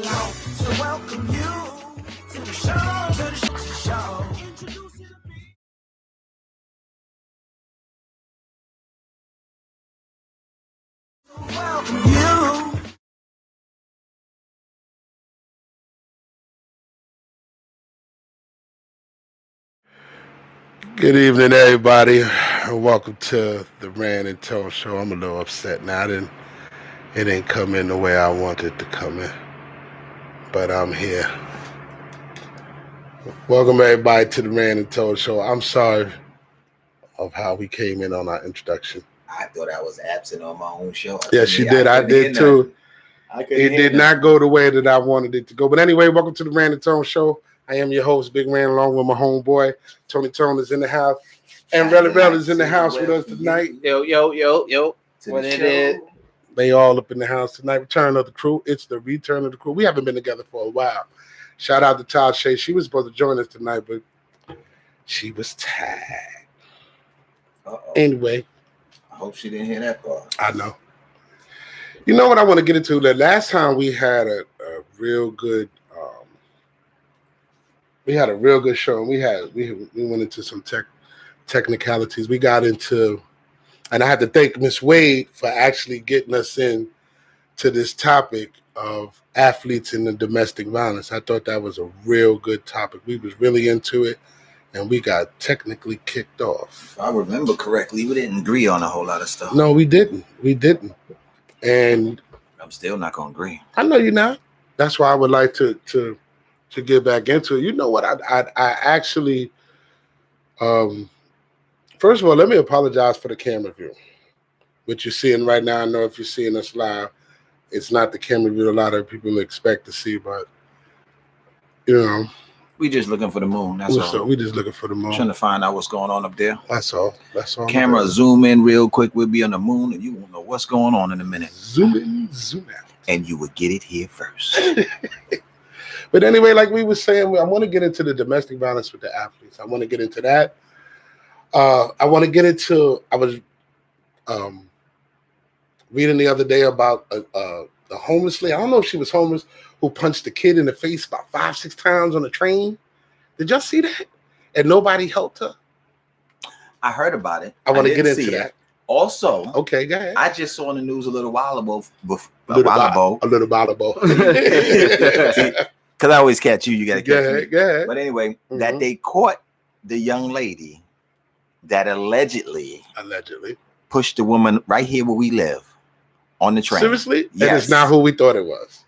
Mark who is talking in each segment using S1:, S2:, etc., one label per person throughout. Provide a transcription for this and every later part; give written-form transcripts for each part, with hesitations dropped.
S1: So welcome you to the show, to the show. Welcome you.
S2: Good evening, everybody, and welcome to the Rand and Tone Show. I'm a little upset now. It didn't come in the way I wanted it to come in, but I'm here. Welcome, everybody, to the Rand and Tone Show. I'm sorry of how we came in on our introduction.
S3: I thought I was absent on my own show.
S2: Yes, you did. I did too. It did not go the way that I wanted it to go. But anyway, welcome to the Rand and Tone Show. I am your host, Big Rand, along with my homeboy, Tony Tone is in the house. And Relly Rell is in the house with us tonight.
S4: Yo.
S3: What it is?
S2: They all up in the house tonight. Return of the crew. It's the return of the crew. We haven't been together for a while. Shout out to Tasha. She was supposed to join us tonight, but she was tired. Anyway.
S3: I hope she didn't hear that part.
S2: I know. You know what I want to get into? The last time we had a real good show, and we went into some technicalities. We got into, and I have to thank Miss Wade for actually getting us in to this topic of athletes in the domestic violence. I thought that was a real good topic. We was really into it, and we got technically kicked off.
S3: If I remember correctly, we didn't agree on a whole lot of stuff.
S2: No, we didn't. And
S3: I'm still not gonna agree.
S2: I know you're not. That's why I would like to get back into it. You know what? I actually, first of all, let me apologize for the camera view. What you're seeing right now, I know if you're seeing us live, it's not the camera view a lot of people expect to see, but you know,
S3: we just looking for the moon. That's all.
S2: We just looking for the moon.
S3: Trying to find out what's going on up there.
S2: That's all.
S3: Camera zoom in real quick. We'll be on the moon, and you won't know what's going on in a minute.
S2: Zoom in, zoom out,
S3: and you will get it here first.
S2: But anyway, like we were saying, I want to get into the domestic violence with the athletes. I want to get into that. I want to get into. I was reading the other day about the homeless lady. I don't know if she was homeless, who punched the kid in the face about 5-6 times on the train. Did y'all see that? And nobody helped her.
S3: I heard about it.
S2: I want to get into that.
S3: Also,
S2: okay, go ahead.
S3: I just saw in the news a little while ago.
S2: A little while ago.
S3: Because I always catch you. You got to catch me.
S2: Go ahead.
S3: But anyway, that they caught the young lady that allegedly pushed the woman right here where we live on the train.
S2: Seriously?
S3: Yes.
S2: And it's not who we thought it was.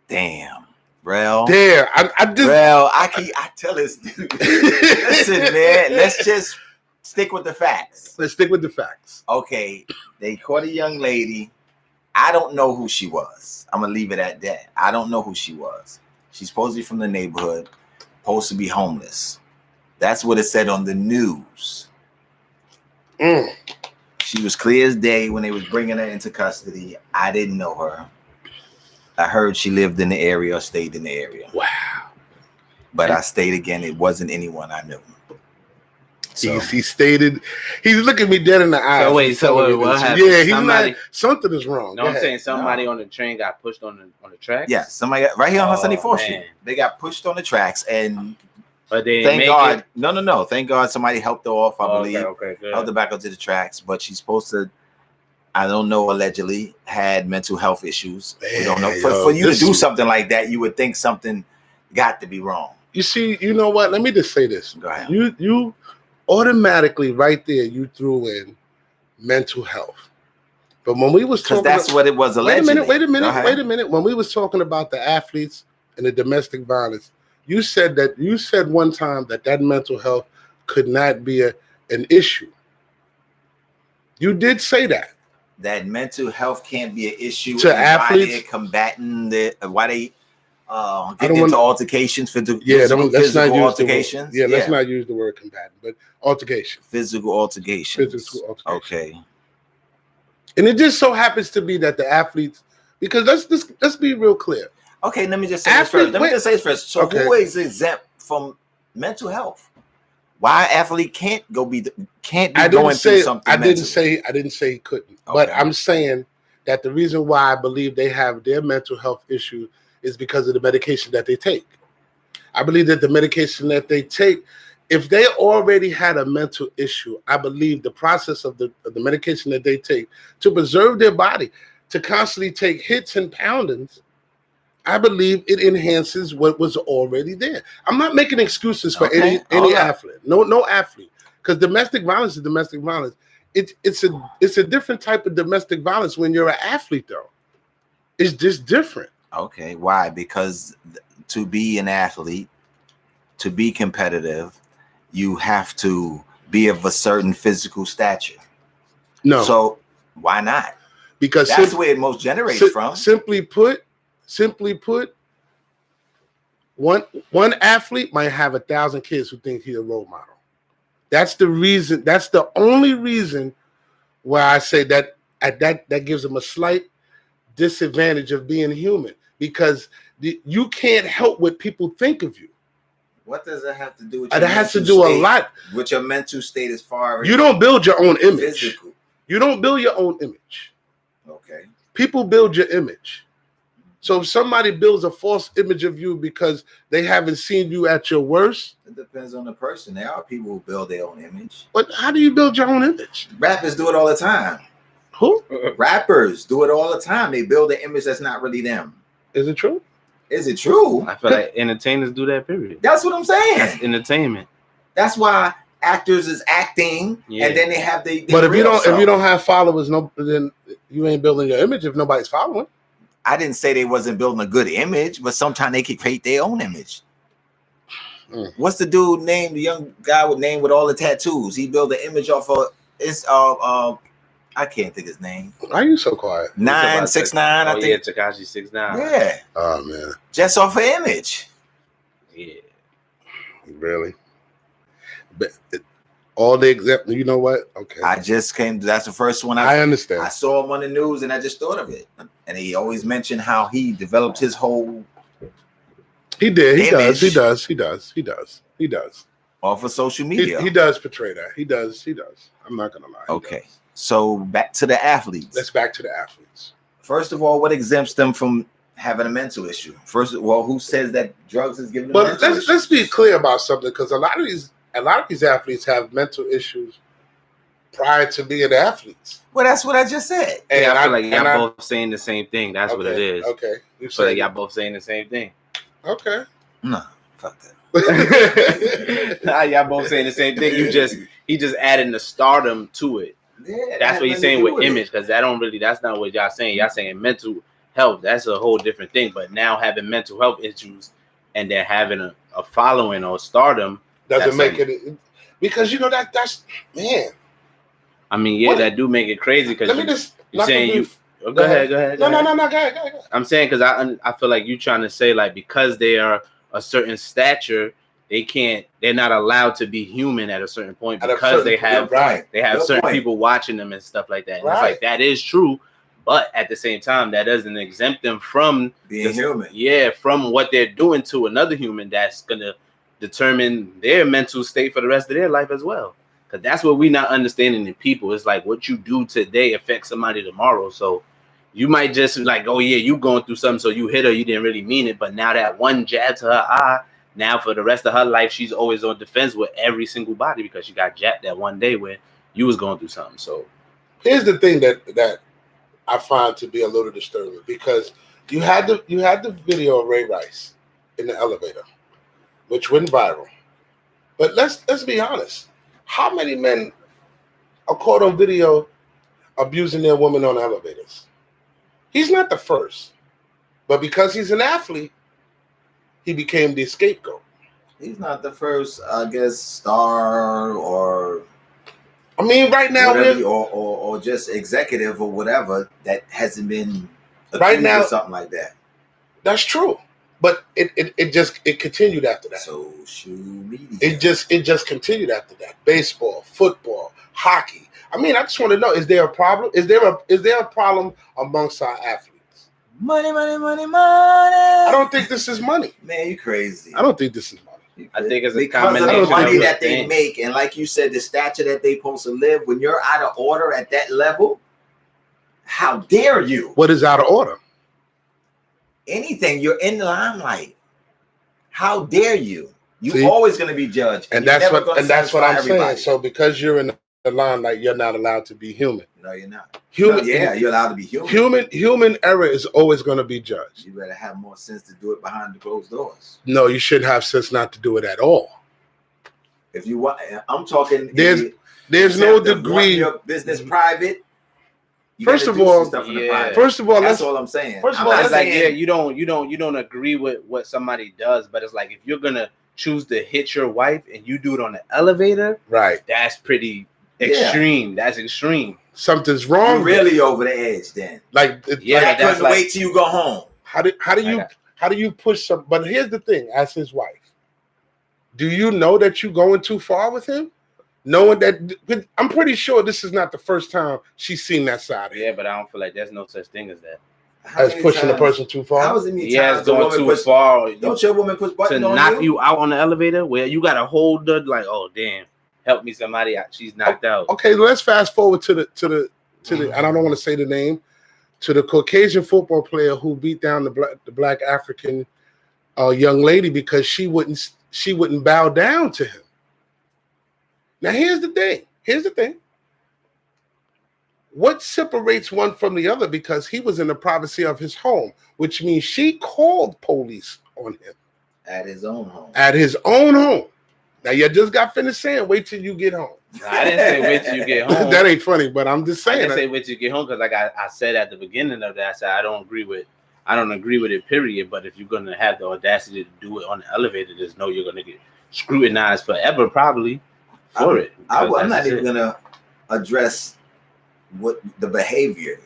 S3: Damn. Rel.
S2: I
S3: tell this dude. Listen, man, let's just stick with the facts.
S2: Let's stick with the facts.
S3: Okay, they caught a young lady. I don't know who she was. I'm going to leave it at that. I don't know who she was. She's supposed to be from the neighborhood, supposed to be homeless. That's what it said on the news. She was clear as day when they was bringing her into custody. I didn't know her. I heard she lived in the area or stayed in the area.
S2: Wow.
S3: But I stayed again. It wasn't anyone I knew.
S2: So he stated, he's looking me dead in the eye.
S4: So wait, what happened?
S2: Yeah, he's like, something is wrong.
S4: No, I'm saying somebody on the train got pushed on the tracks.
S3: Yeah, somebody right here on Sunny 4th Street. They got pushed on the tracks, and
S4: but they
S3: thank God, no. Thank God somebody helped her off. I believe
S4: okay,
S3: helped her back up to the tracks. But she's supposed to, I don't know, allegedly had mental health issues. We don't know. For you to do something like that, you would think something got to be wrong.
S2: You see, you know what? Let me just say this.
S3: Go ahead.
S2: You automatically right there, you threw in mental health. But when we was talking,
S3: that's what it was allegedly.
S2: Wait a minute. When we was talking about the athletes and the domestic violence, you said one time that mental health could not be an issue. You did say that.
S3: That mental health can't be an issue
S2: to athletes.
S3: Why they're combating why they get into altercations, physical altercations.
S2: Let's not use the word combatant, but altercation.
S3: Physical altercations. Okay.
S2: And it just so happens to be that the athletes, because let's be real clear.
S3: Okay, let me just say this first. So who is exempt from mental health? Why an athlete can't be going through something?
S2: I didn't say he couldn't. Okay. But I'm saying that the reason why I believe they have their mental health issue is because of the medication that they take. I believe that the medication that they take, if they already had a mental issue, I believe the process of the medication that they take to preserve their body, to constantly take hits and poundings, I believe it enhances what was already there. I'm not making excuses for any athlete. No athlete. Because domestic violence is domestic violence. It's a different type of domestic violence when you're an athlete, though. It's just different.
S3: Okay, why? Because to be an athlete, to be competitive, you have to be of a certain physical stature.
S2: No.
S3: So why not?
S2: Because
S3: that's where it most generates from. Simply put,
S2: one athlete might have 1,000 kids who think he's a role model. That's the reason. That's the only reason why I say that that gives them a slight disadvantage of being human, because you can't help what people think of you.
S3: What does that have to do with
S2: your mental state? It has to do a lot
S3: with your mental state as far as
S2: you don't build your own image.
S3: Physical.
S2: You don't build your own image.
S3: Okay.
S2: People build your image. So if somebody builds a false image of you because they haven't seen you at your worst,
S3: it depends on the person. There are people who build their own image.
S2: But how do you build your own image?
S3: Rappers do it all the time.
S2: Who?
S3: Rappers do it all the time. They build an image that's not really them.
S2: Is it true?
S3: Is it true?
S4: I feel like entertainers do that, period.
S3: That's what I'm saying.
S4: That's entertainment.
S3: That's why actors is acting, and then they have the.
S2: But if you don't have followers, then you ain't building your image if nobody's following.
S3: I didn't say they wasn't building a good image, but sometimes they can create their own image. What's the dude named, the young guy with all the tattoos? He built an image off of I can't think his name.
S2: Why are you so quiet?
S3: 969, I think.
S4: Yeah, Tekashi 6ix9ine.
S3: Yeah.
S2: Oh man.
S3: Just off of image.
S4: Yeah.
S2: Really? But all the example, you know what? Okay.
S3: That's the first one
S2: I understand.
S3: I saw him on the news and I just thought of it. And he always mentioned how he developed his whole
S2: He did. He
S3: image.
S2: He does.
S3: Off of social media.
S2: He does portray that. He does. I'm not gonna lie.
S3: Okay. So back to the athletes.
S2: Let's back to the athletes.
S3: First of all, what exempts them from having a mental issue? First of all, who says that drugs is giving them
S2: But let's be clear about something, because a lot of these athletes have mental issues prior to being athletes.
S3: Well, that's what I just said.
S4: And I feel like y'all both saying the same thing. That's what it is.
S2: Okay.
S4: So like y'all both saying the same thing.
S2: Okay.
S3: No, fuck that.
S4: Y'all both saying the same thing. He just adding the stardom to it.
S3: Yeah,
S4: that's what he's saying with image, because that's not what y'all saying. Y'all saying mental health. That's a whole different thing. But now having mental health issues and then having a following or stardom
S2: doesn't make it, because that's man.
S4: I mean, that do make it crazy, because you're saying go ahead.
S2: No, go ahead.
S4: I'm saying because I feel like you trying to say, like, because they are a certain stature, they're not allowed to be human at a certain point, because they have certain people watching them and stuff like that. And it's like, that is true, but at the same time, that doesn't exempt them from
S3: being human.
S4: Yeah, from what they're doing to another human that's gonna determine their mental state for the rest of their life as well. Because that's what we're not understanding in people. It's like, what you do today affects somebody tomorrow. So you might just like, oh yeah, you going through something, so you hit her, you didn't really mean it, but now that one jab to her eye, now for the rest of her life, she's always on defense with every single body because she got jabbed that one day when you was going through something. So
S2: here's the thing that I find to be a little disturbing, because you had the video of Ray Rice in the elevator, which went viral. But let's be honest. How many men are caught on video abusing their women on elevators? He's not the first, but because he's an athlete, he became the scapegoat.
S3: He's not the first, I guess, star or.
S2: I mean, right now,
S3: or just executive or whatever that hasn't been
S2: right now
S3: or something like that.
S2: That's true, but it continued after that.
S3: Social media.
S2: It just continued after that. Baseball, football, hockey. I mean, I just want to know: is there a problem? Is there a problem amongst our athletes?
S3: Money.
S2: I don't think this is money.
S3: Man, you crazy.
S2: I don't think this is money.
S4: I think it's
S3: because of the money that they make, and like you said, the stature that they supposed to live. When you're out of order at that level, how dare you?
S2: What is out of order?
S3: anything. You're in the limelight. How dare you? You're
S2: See?
S3: always going to be judged,
S2: And
S3: you're
S2: that's
S3: never
S2: what
S3: gonna
S2: I'm saying.
S3: everybody.
S2: So because you're in the limelight, you're not allowed to be human.
S3: No, you're not.
S2: Human,
S3: No, yeah, you're allowed to be human.
S2: human error is always going to be judged.
S3: You better have more sense to do it behind the closed doors.
S2: No, you shouldn't have sense not to do it at all.
S3: If you want, I'm talking.
S2: There's
S3: you
S2: no
S3: have to run
S2: degree.
S3: your business private. You
S2: First
S3: gotta
S2: of
S3: do some
S2: all-
S3: stuff in the
S4: Yeah.
S3: private.
S2: First of all,
S3: That's
S2: let's
S3: all I'm saying.
S2: first of
S3: I'm
S2: all,
S3: not
S4: It's like,
S3: saying-
S4: yeah, you don't agree with what somebody does, but it's like if you're gonna choose to hit your wife and you do it on the elevator,
S2: right.
S4: that's pretty
S3: Yeah.
S4: extreme. That's extreme.
S2: Something's
S3: you're
S2: wrong.
S3: really over the edge. Then
S2: like
S4: Yeah,
S3: I
S4: but that's
S3: couldn't
S4: like-
S3: wait till you go home.
S2: how do
S4: I got-
S2: you push some? But here's the thing: as his wife, do you know that you're going too far with him? Knowing that, I'm pretty sure this is not the first time she's seen that side of him.
S4: Yeah, but I don't feel like there's no such thing as that.
S3: How
S2: As
S3: many
S2: pushing the
S3: times-
S2: person too far.
S3: How is it many
S4: Yeah,
S3: times
S4: it's
S3: a
S4: going
S3: woman
S4: too
S3: push?
S4: far.
S3: Don't your woman push
S4: To
S3: button on
S4: knock you out on the elevator where you gotta hold the like, oh damn, help me somebody out. She's knocked out.
S2: Okay, let's fast forward to the and I don't want to say the name, to the Caucasian football player who beat down the black African young lady because she wouldn't bow down to him. Now here's the thing. What separates one from the other? Because he was in the privacy of his home, which means she called police on him
S3: at his own home.
S2: at his own home. Now you just got finished saying, wait till you get home.
S4: Nah, I didn't say wait till you get home.
S2: That ain't funny, but I'm just
S4: I
S2: saying.
S4: didn't say wait till you get home because like I said at the beginning of that, I said I don't agree with it, period. But if you're gonna have the audacity to do it on the elevator, just know you're gonna get scrutinized forever, probably for it.
S3: I'm
S4: Because
S3: not
S4: that's
S3: even
S4: it.
S3: gonna address what the behavior.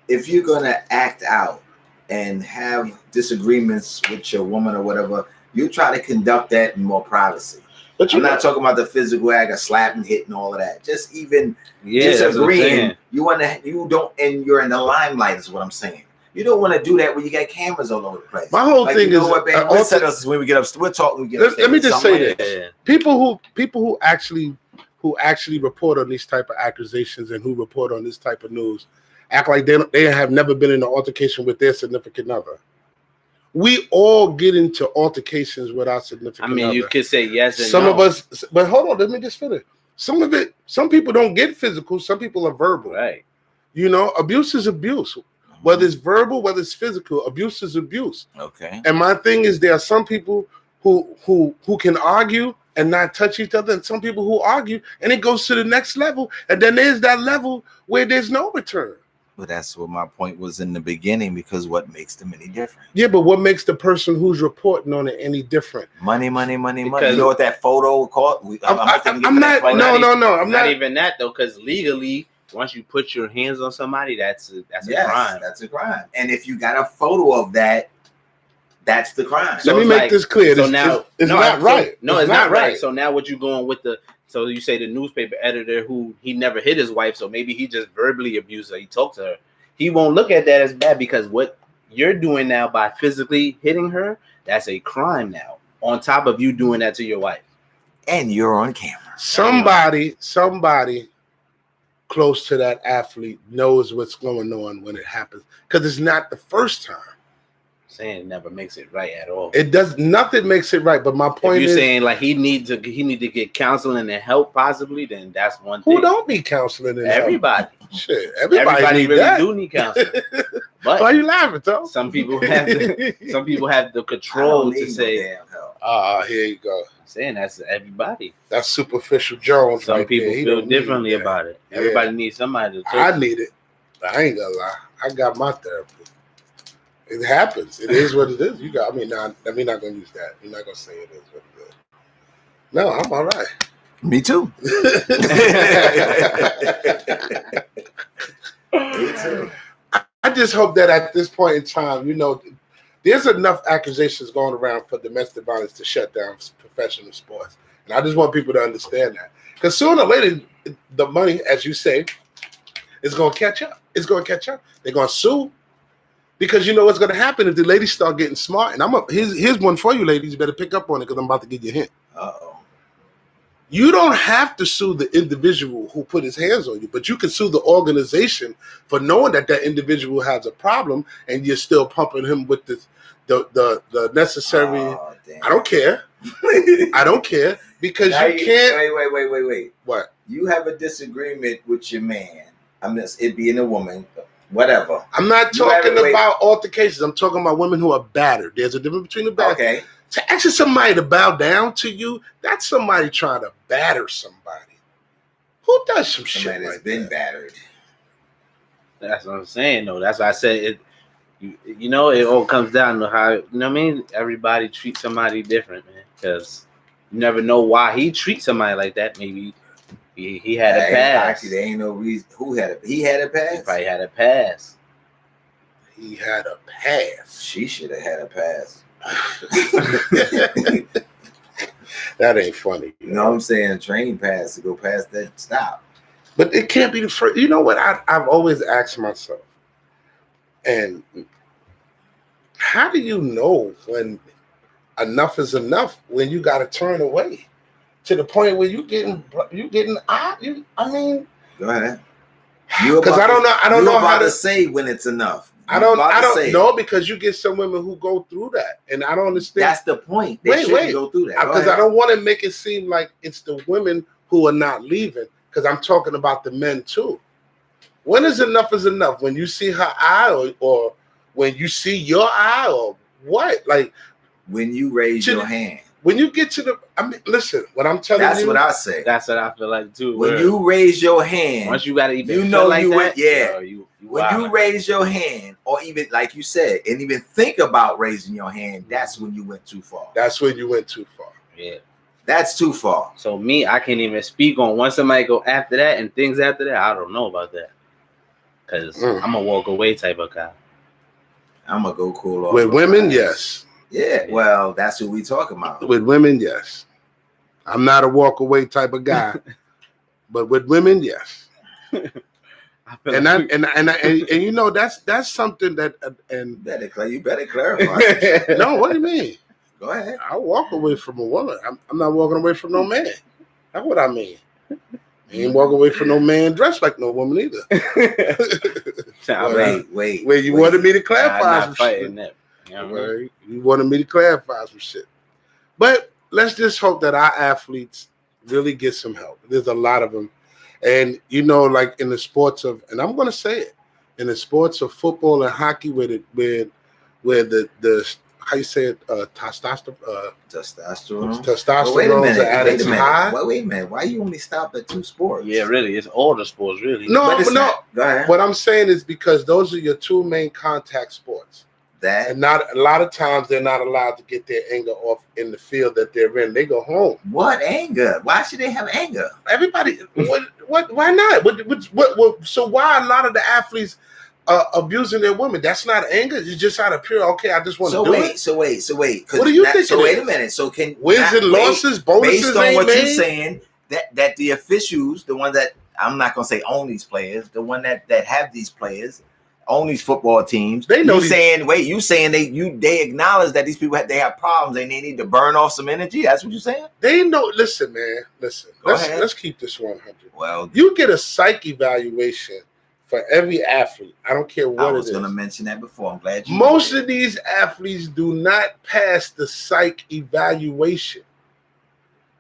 S3: If you're gonna act out and have disagreements with your woman or whatever, you try to conduct that in more privacy.
S2: But you
S3: I'm
S2: know,
S3: not talking about the physical act of slapping, hitting, all of that. Just even
S4: Yeah, that's what I'm
S3: disagreeing.
S4: saying.
S3: You're in the limelight is what I'm saying. You don't want to do that when you got cameras all over the place.
S2: my whole thing
S3: you know
S2: is
S3: what, babe? We'll set us when we get up. We'll talk when we get
S2: Let me
S3: upstairs.
S2: just
S3: Something
S2: say
S3: like
S2: this.
S3: that.
S4: Yeah.
S2: people who actually report on these type of accusations and who report on this type of news act like they have never been in an altercation with their significant other. We all get into altercations with our significant
S4: I mean,
S2: other.
S4: you could say yes and
S2: Some
S4: no.
S2: of us, but hold on, let me just finish. Some people don't get physical. Some people are verbal.
S4: Right.
S2: You know, abuse is abuse. Whether it's verbal, whether it's physical, abuse is abuse.
S3: Okay.
S2: And my thing is, there are some people who can argue and not touch each other, and some people who argue and it goes to the next level, and then there's that level where there's no return.
S3: But that's what my point was in the beginning, because what makes them any different?
S2: Yeah, but what makes the person who's reporting on it any different?
S3: Money.
S4: Because-
S3: You know what that photo called?
S2: I'm not. No. I'm
S4: not
S2: not.
S4: even that though, because legally, once you put your hands on somebody, that's a
S3: Yes,
S4: crime.
S3: that's a crime. And if you got a photo of that, that's the crime.
S4: So
S2: Let me
S4: it's
S2: make
S4: like-
S2: this clear.
S4: So
S2: It's
S4: now
S2: it's not right.
S4: No, it's not right. So now what you going with the? So you say the newspaper editor who he never hit his wife, so maybe he just verbally abused her. He talked to her. He won't look at that as bad because what you're doing now by physically hitting her, that's a crime now. On top of you doing that to your wife.
S3: And you're on camera.
S2: Somebody close to that athlete knows what's going on when it happens, because it's not the first time.
S4: Saying it never makes it right at all.
S2: It does nothing makes it right. But my
S4: If
S2: point
S4: you're
S2: is,
S4: saying like he need to get counseling and help possibly, then that's one thing.
S2: who don't need counseling? And help?
S4: Everybody.
S2: Shit, everybody need
S4: really
S2: that.
S4: do need counseling.
S2: Why
S4: But
S2: you laughing, Tom?
S4: some people have the
S3: I
S4: control
S3: don't
S4: to
S3: need
S4: say,
S3: no damn help.
S2: Here you go.
S4: I'm saying that's everybody.
S2: That's superficial Jones.
S4: Some
S2: right
S4: people
S2: there. He
S4: feel
S2: don't need
S4: differently
S2: that.
S4: about it.
S2: Yeah.
S4: Everybody needs somebody to talk
S2: I
S4: to.
S2: need it. I ain't gonna lie. I got my therapist. It happens. It is what it is. You got. I mean, we're not gonna use that. We're not gonna say it is what it is. No, I'm all right.
S3: Me too.
S2: I just hope that at this point in time, you know, there's enough accusations going around for domestic violence to shut down professional sports. And I just want people to understand that. Because sooner or later, the money, as you say, is going to catch up. It's going to catch up. They're going to sue. Because you know what's going to happen if the ladies start getting smart. And here's one for you, ladies. You better pick up on it because I'm about to give you a hint.
S3: Uh-oh.
S2: You don't have to sue the individual who put his hands on you, but you can sue the organization for knowing that that individual has a problem, and you're still pumping him with the necessary.
S3: Oh, damn.
S2: I don't care. I don't care because
S3: Now
S2: you can't.
S3: Wait.
S2: What?
S3: You have a disagreement with your man. I'm just it being a woman, whatever.
S2: I'm not
S3: You
S2: talking
S3: haven't-
S2: about altercations. I'm talking about women who are battered. There's a difference between the battered.
S3: Okay.
S2: To ask somebody to bow down to you, that's somebody trying to batter somebody. Who does some shit
S3: Somebody that's
S2: like
S3: been
S2: that?
S3: battered.
S4: That's what I'm saying, though. That's why I said it. You know, it all comes down to how, you know what I mean? Everybody treats somebody different, man. Because you never know why he treats somebody like that. Maybe he had a pass.
S3: Actually, there ain't no reason. He had a pass?
S4: He probably had a pass.
S2: He had a pass.
S3: She should have had a pass.
S2: That ain't funny.
S3: You know what I'm saying? A training pass to go past that stop.
S2: But it can't be the first. You know what? I've always asked myself, and how do you know when enough is enough? When you got to turn away to the point where you getting. I mean,
S3: Go ahead.
S2: because I don't know. I don't know how to
S3: say when it's enough.
S2: I don't know because you get some women who go through that, and I don't understand.
S3: That's the point. They shouldn't go through that.
S2: Because I don't want to make it seem like it's the women who are not leaving. Because I'm talking about the men too. When is enough? When you see her eye, or when you see your eye, or what? Like
S3: when you raise your hand.
S2: When you get to the, I mean, listen. What I'm telling you,
S3: that's what I say.
S4: That's what I feel like too.
S3: When you raise your hand,
S4: once you got to even,
S3: you know
S4: like
S3: you
S4: that,
S3: went. Yeah.
S4: You
S3: when you raise your hand, or even like you said, and even think about raising your hand, that's when you went too far.
S2: That's when you went too far.
S4: Yeah.
S3: That's too far.
S4: So me, I can't even speak on once somebody go after that and things after that. I don't know about that. Cause I'm a walk away type of guy.
S3: I'm gonna go cool off.
S2: With women, yes.
S3: Yeah, well, that's what we talking about.
S2: With women, yes. I'm not a walk away type of guy, but with women, yes. And you know that's something that
S3: you better clarify.
S2: No, what do you mean?
S3: Go ahead.
S2: I walk away from a woman. I'm not walking away from no man. That's what I mean. I ain't walking away from no man dressed like no woman either.
S3: Wait.
S2: Wait, you wanted me to clarify some
S4: shit.
S2: That. You wanted me to clarify some shit. But let's just hope that our athletes really get some help. There's a lot of them. And, you know, like in the sports of, and I'm going to say it, in the sports of football and hockey where the how you say it, testosterone is at its high.
S3: Wait a minute. Why you only stop at 2 sports?
S4: Yeah, really. It's all the sports, really.
S2: No.
S3: Go ahead.
S2: What I'm saying is because those are your 2 main contact sports. And not a lot of times they're not allowed to get their anger off in the field that they're in. They go home.
S3: What anger? Why should they have anger?
S2: Everybody, what? Why not? What? So why a lot of the athletes abusing their women? That's not anger. It's just out of pure. Okay, I just want to do it.
S3: So wait.
S2: What do you think?
S3: So wait a minute. So can
S2: wins and losses, bonuses,
S3: based on what
S2: made?
S3: you're saying, that the officials, the ones that I'm not gonna say own these players, the one that have these players. On these football teams, they know. You saying they acknowledge that these people they have problems and they need to burn off some energy. That's what you're saying.
S2: They know. Listen, man. Let's keep this 100.
S3: Well,
S2: you get a psych evaluation for every athlete. I don't care what it is. I
S3: was going to mention that before. I'm glad you.
S2: Most of these athletes do not pass the psych evaluation.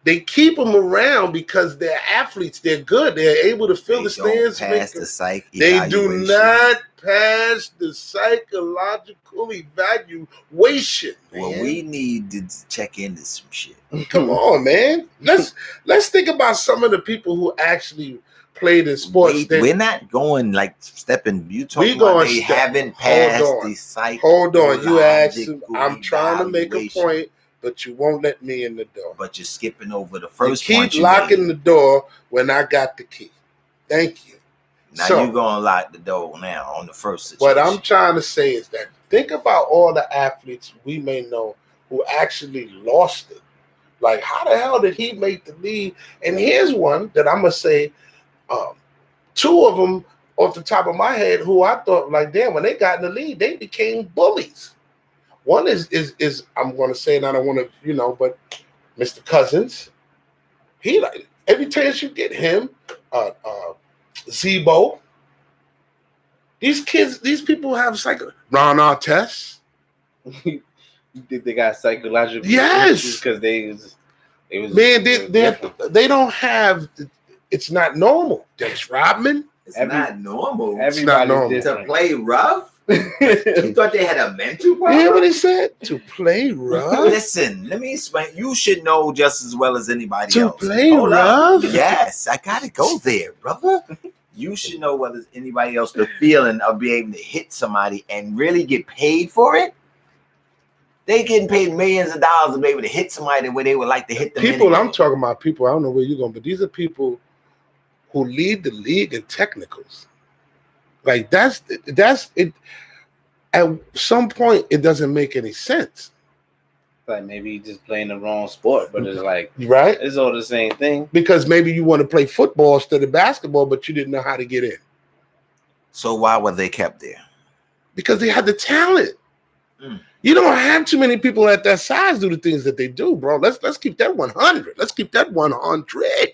S2: They keep them around because they're athletes. They're good. They're able to fill the stands.
S3: The psych
S2: they do not pass the psychological evaluation.
S3: Well, we need to check into some shit.
S2: Come on, man. Let's think about some of the people who actually played in sports.
S3: We're not going like stepping. You talking about they haven't passed the psychological.
S2: Hold on. You asked him. I'm trying to make a point. But you won't let me in the door.
S3: But you're skipping over the first
S2: point. Keep locking the door when I got the key. Thank you.
S3: Now you're going to lock the door now on the first situation.
S2: What I'm trying to say is that think about all the athletes we may know who actually lost it. Like, how the hell did he make the league? And here's one that I'm going to say, 2 of them off the top of my head who I thought, like, damn, when they got in the league, they became bullies. One is I'm going to say, and I don't want to, but Mr. Cousins, he like Every chance you get him, Zebo. These kids, these people have Ron Artest.
S4: You think they got psychological
S2: Yes.
S4: because they was
S2: Man,
S4: different.
S2: they don't have. It's not normal. Dennis Rodman.
S3: It's not normal
S4: Everybody's
S2: normal.
S3: to
S4: different.
S3: play rough. You thought they had a mental
S2: You
S3: problem?
S2: hear what he said? To play rough.
S3: Listen, let me explain. You should know just as well as anybody
S2: To
S3: else.
S2: play
S3: Hold up.
S2: rough?
S3: Yes, I gotta go there, brother. You should know whether as anybody else the feeling of being able to hit somebody and really get paid for it. They getting paid millions of dollars to be able to hit somebody the way they would like to hit them.
S2: People,
S3: anyway.
S2: I'm talking about people. I don't know where you're going, but these are people who lead the league in technicals. Like that's it. At some point, it doesn't make any sense,
S4: Like maybe he just playing the wrong sport, but it's like
S2: right?
S4: it's all the same thing.
S2: Because maybe you want to play football instead of basketball, but you didn't know how to get in
S3: So why were they kept there?
S2: because they had the talent.
S3: Mm.
S2: You don't have too many people at that size do the things that they do, bro. Let's keep that 100. Let's keep that 100.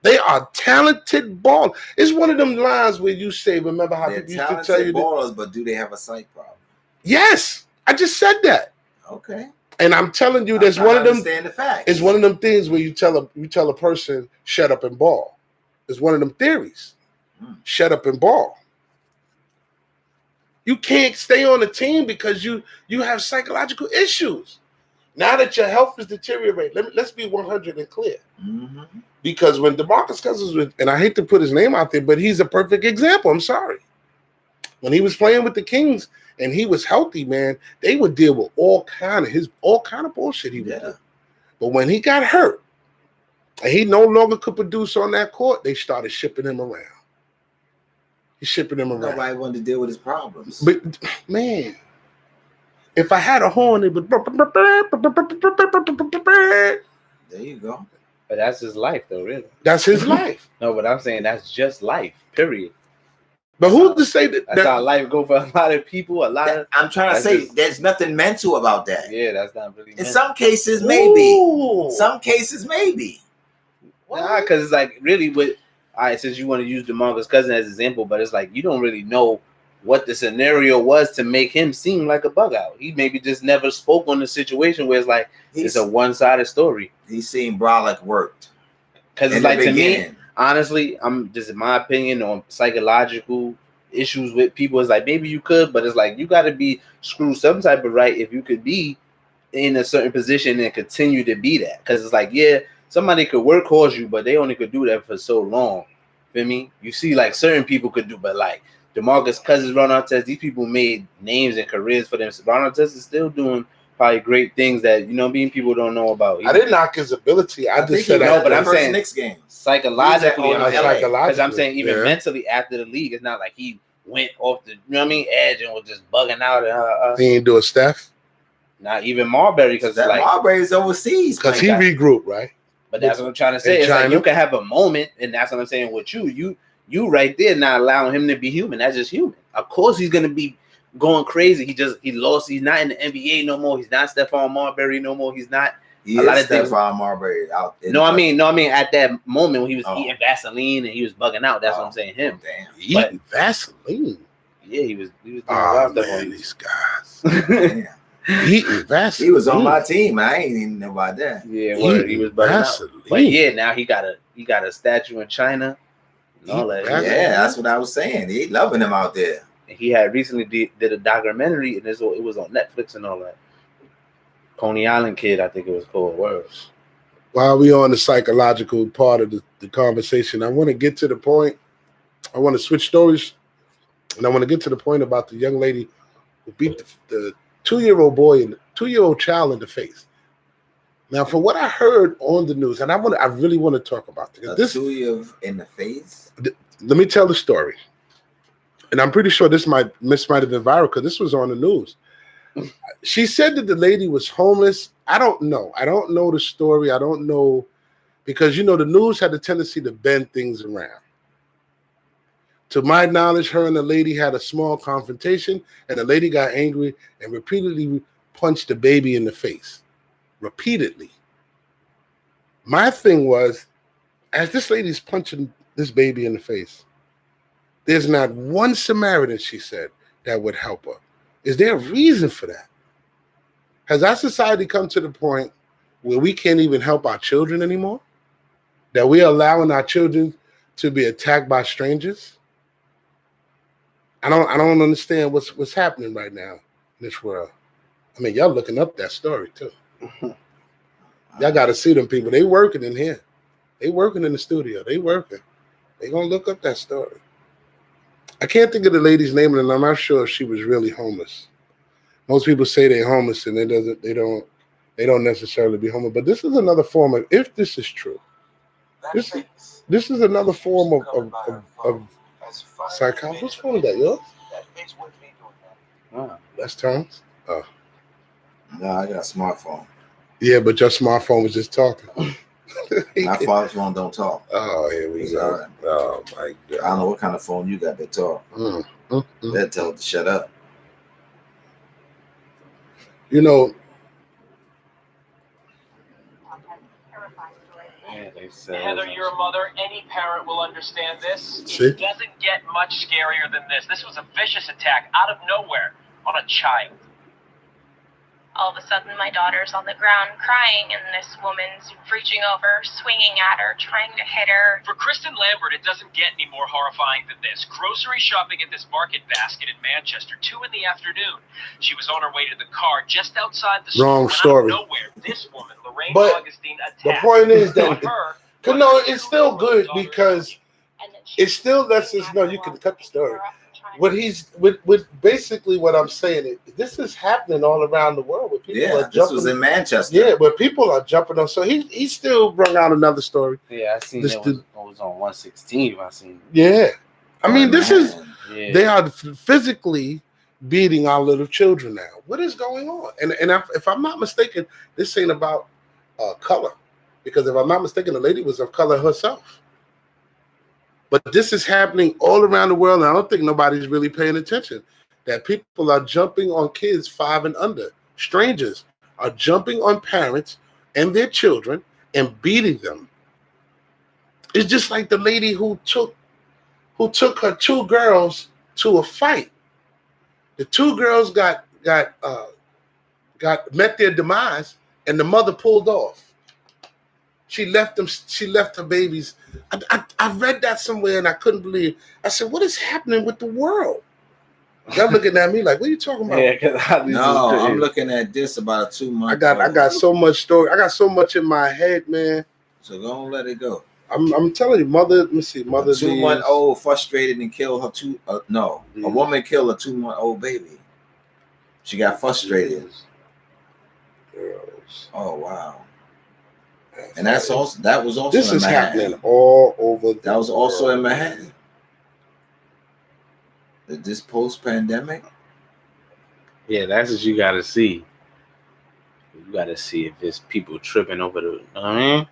S2: They are talented ball. It's one of them lines where you say, remember how
S3: They're
S2: people used to tell you
S3: talented
S2: that?
S3: ballers, but do they have a psych problem?
S2: Yes, I just said that.
S3: Okay.
S2: And I'm telling you,
S3: I'm
S2: there's
S3: trying
S2: one
S3: to
S2: of them.
S3: understand the facts.
S2: It's one of them things where you tell a person, shut up and ball. It's one of them theories.
S3: Mm.
S2: Shut up and ball. You can't stay on the team because you have psychological issues. Now that your health is deteriorating, let's be 100 and clear.
S3: Mm-hmm.
S2: Because when DeMarcus Cousins was, and I hate to put his name out there, but he's a perfect example. I'm sorry. When he was playing with the Kings and he was healthy, man, they would deal with all kind of bullshit he would do. But when he got hurt and he no longer could produce on that court, they started shipping him around. He's shipping him around.
S3: Nobody wanted to deal with his problems.
S2: But man, if I had a horn, it would.
S3: There you go.
S4: But that's his life, though, really.
S2: That's his life.
S4: No, but I'm saying that's just life. Period.
S2: But who's to say that?
S4: That's how life go for a lot of people. A lot of
S3: I'm trying to
S4: that's
S3: say
S4: just-
S3: there's nothing mental about that.
S4: yeah, that's not really.
S3: In
S4: meant.
S3: some cases, maybe.
S2: Ooh.
S3: Some cases, maybe.
S4: Nah, because it's like really with. All right, since you want to use DeMarcus Cousins as an example, but it's like you don't really know what the scenario was to make him seem like a bug out. He maybe just never spoke on the situation where it's like it's a one-sided story.
S3: He's seen Brolic worked.
S4: Because
S3: in
S4: it's
S3: the
S4: like to me,
S3: beginning.
S4: honestly, I'm just in my opinion on psychological issues with people. It's like maybe you could, but it's like you got to be screwed some type of right if you could be in a certain position and continue to be that. Because it's like, yeah, somebody could workhorse you, but they only could do that for so long. Feel me? You see, like certain people could do, but like DeMarcus Cousins, Ron Artest, these people made names and careers for them. So Ron Artest is still doing probably great things that people don't know about.
S2: I didn't knock his ability. I just said
S4: No, but I'm saying
S3: Knicks game.
S4: psychologically,
S3: He was at LA.
S4: because I'm saying even
S2: yeah.
S4: mentally after the league, it's not like he went off the edge and was just bugging out.
S2: He ain't do a Steph
S4: Not even Marbury, because
S3: That
S4: like,
S3: Marbury's overseas.
S2: because
S3: playing
S2: he
S3: guy.
S2: regrouped, right?
S4: but that's what I'm trying to say.
S2: In
S4: It's like
S2: China.
S4: you can have a moment, and that's what I'm saying with you right there, not allowing him to be human. That's just human. Of course, he's gonna be going crazy. He lost. He's not in the NBA no more. He's not Stephon Marbury no more. He's not.
S3: He
S4: a
S3: is
S4: lot of things-
S3: Stephon Marbury out.
S4: No, I mean at that moment when he was
S3: Oh.
S4: eating Vaseline and he was bugging out. That's what I'm saying. Him.
S3: Damn.
S2: Eating Vaseline.
S4: Yeah, he was doing a
S2: Oh
S4: lot of stuff
S2: man,
S4: on
S2: these guys
S3: Damn.
S2: eating Vaseline.
S3: He was on my team. I ain't even know about that.
S4: Yeah, word, he was bugging out.
S2: Vaseline.
S4: But yeah, now he got a statue in China and all that.
S2: Vaseline.
S3: Yeah, that's what I was saying. They loving him out there.
S4: And he had recently did a documentary, and it was on Netflix and all that. Coney Island Kid, I think it was called. Words.
S2: While we on the psychological part of the conversation, I want to get to the point. I want to switch stories, and I want to get to the point about the young lady who beat the 2-year-old boy and 2-year-old child in the face. Now, from what I heard on the news, and I really want to talk about this.
S3: In the face.
S2: Let me tell the story, and I'm pretty sure this might have been viral because this was on the news. She said that the lady was homeless. I don't know the story. I don't know, because the news had a tendency to bend things around. To my knowledge, her and the lady had a small confrontation, and the lady got angry and repeatedly punched the baby in the face. Repeatedly. My thing was, as this lady's punching this baby in the face, there's not one Samaritan, she said, that would help her. Is there a reason for that? Has our society come to the point where we can't even help our children anymore? That we're allowing our children to be attacked by strangers? I don't understand what's happening right now in this world. I mean, y'all looking up that story too. Y'all got to see them people. They working in here. They working in the studio. They working. They gonna look up that story. I can't think of the lady's name, and I'm not sure if she was really homeless. Most people say they're homeless, and they don't necessarily be homeless. But this is another form of, if this is true, this is another form of psychology. Whose phone is that? Yours?
S4: Wow.
S2: That's Tom's. Oh,
S3: No, I got a smartphone.
S2: yeah, but your smartphone was just talking.
S3: My father's phone don't talk.
S2: Oh, here we
S3: It's
S2: go.
S3: all right.
S2: Oh my
S3: I don't know what kind of phone you got that talk.
S2: God.
S3: That tell it to shut up.
S2: You know,
S4: Yeah, they said.
S5: Heather, you're a mother. Any parent will understand this.
S2: See?
S5: It doesn't get much scarier than this. This was a vicious attack out of nowhere on a child.
S6: All of a sudden, my daughter's on the ground crying, and this woman's reaching over, swinging at her, trying to hit her.
S5: For Kristen Lambert, it doesn't get any more horrifying than this. Grocery shopping at this market basket in Manchester, 2 p.m. She was on her way to the car just outside the store.
S2: Wrong
S5: when
S2: story.
S5: Out of nowhere, this woman, Lorraine
S2: But
S5: Augustine,
S2: the
S5: attacked.
S2: point is that
S5: her.
S2: no, it's still good because
S6: And then she
S2: it still lets us know. You can cut the story. What he's with basically what I'm saying is this is happening all around the world where people
S3: Yeah,
S2: are
S3: this
S2: jumping.
S3: was in Manchester.
S2: Yeah, but people are jumping on. So he still brought out another story.
S4: Yeah, I seen
S2: This
S4: it
S2: dude-
S4: was on 116. I seen.
S2: Yeah, I mean this is
S4: Yeah.
S2: they are physically beating our little children now. What is going on? And if I'm not mistaken, this ain't about color, because if I'm not mistaken, the lady was of color herself. But this is happening all around the world, and I don't think nobody's really paying attention. That people are jumping on kids 5 and under. Strangers are jumping on parents and their children and beating them. It's just like the lady who took her 2 girls to a fight. The 2 girls got met their demise, and the mother pulled off. She left them. She left her babies. I read that somewhere, and I couldn't believe. I said, "What is happening with the world?" They're looking at me like, "What are you talking about?"
S4: Yeah, because
S3: No, I'm looking at this about a 2 month.
S2: I got so much story. I got so much in my head, man.
S3: So don't let it go.
S2: I'm telling you, mother. Let me see, mother.
S3: A 2-month-old frustrated and killed her a
S2: Yeah.
S3: woman killed a 2-month-old baby. She got frustrated.
S2: Girls.
S3: Oh wow. And that was also
S2: This
S3: in
S2: is
S3: Manhattan.
S2: happening all over.
S3: That was also in
S2: world.
S3: Manhattan. This post-pandemic.
S4: Yeah, that's what you gotta see. You gotta see if it's people tripping over the. I mean,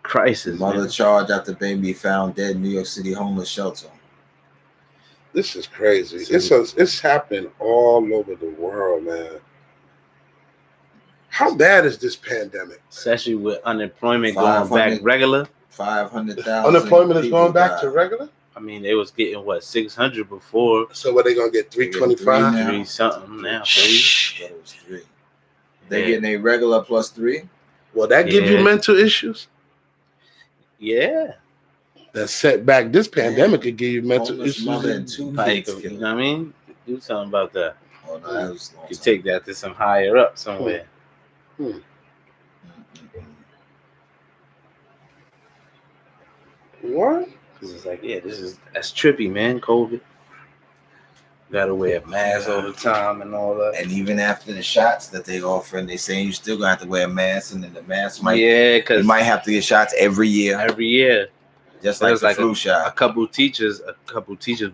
S4: crisis.
S3: Mother
S4: Man.
S3: charged after baby found dead in New York City homeless shelter.
S2: This is crazy. It's happening all over the world, man. How bad is this pandemic?
S4: Especially with unemployment going back
S3: 500.
S4: regular.
S3: 500,000.
S2: Unemployment is
S3: people
S2: going back
S3: died.
S2: to regular.
S4: I mean, they was getting what 600 before,
S2: So what they gonna get? 325.
S3: Yeah.
S4: 3 something now. 3.
S3: Shh. That was 3. They
S4: Yeah.
S3: getting a regular plus 3.
S2: Will that give you
S4: Yeah.
S2: mental issues?
S4: Yeah,
S2: That setback. This pandemic could give you mental
S3: Homeless
S2: issues.
S3: mother and 2
S4: like
S3: kids
S4: you
S3: killed.
S4: know what I mean. Do something about that.
S3: Oh, no, that was a long
S4: You
S3: time.
S4: take that to some higher up somewhere.
S2: What?
S4: Cause it's like, yeah, that's trippy, man. COVID. Gotta wear a mask all the time and all that.
S3: And even after the shots that they offering, they saying you still gonna have to wear a mask, and then the mask might
S4: Yeah,
S3: you
S4: because
S3: might have to get shots every year,
S4: every year
S3: just like
S4: there's
S3: the
S4: like
S3: flu
S4: a
S3: shot.
S4: couple teachers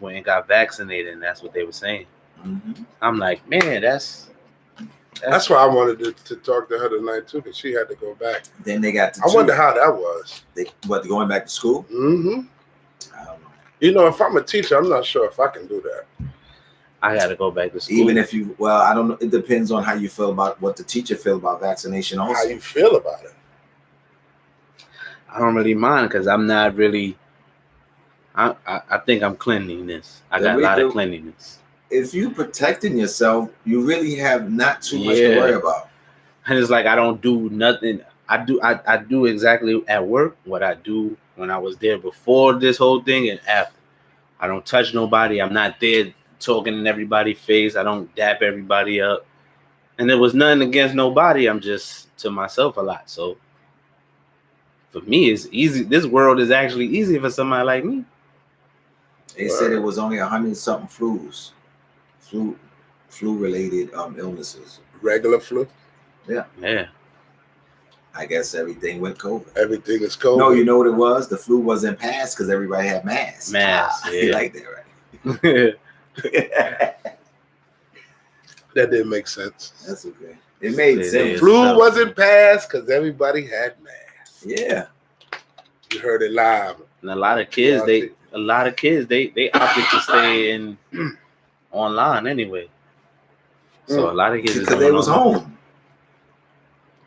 S4: went and got vaccinated, and that's what they were saying.
S3: Mhm.
S4: I'm like, man, that's
S2: That's why I wanted to talk to her tonight too, because she had to go back.
S3: Then they got the
S2: I wonder how that was.
S3: going back to school.
S2: hmm
S3: I don't know.
S2: You know, if I'm a teacher, I'm not sure if I can do that.
S4: I gotta go back to school.
S3: Even if I don't know. It depends on how you feel about what the teacher feel about vaccination. Also,
S2: How you feel about it?
S4: I don't really mind because I'm not really. I think I'm cleanliness. I got a lot of cleanliness.
S3: If you protecting yourself, you really have not too much to worry about.
S4: And it's like I don't do nothing. I do exactly at work what I do when I was there before this whole thing and after. I don't touch nobody. I'm not there talking in everybody's face. I don't dap everybody up. And there was nothing against nobody. I'm just to myself a lot. So for me, it's easy. This world is actually easy for somebody like me.
S3: They said it was only 100-something flu related illnesses.
S2: Regular flu.
S4: Yeah.
S3: I guess everything went COVID.
S2: Everything is COVID.
S3: No, you know what it was? The flu wasn't passed because everybody had masks. You like that, right?
S2: That didn't make sense.
S3: That's okay. It made sense.
S2: The flu wasn't passed because everybody had masks.
S3: Yeah.
S2: You heard it live.
S4: And a lot of kids, they opted to stay in online anyway. So a lot of kids
S3: because they was home.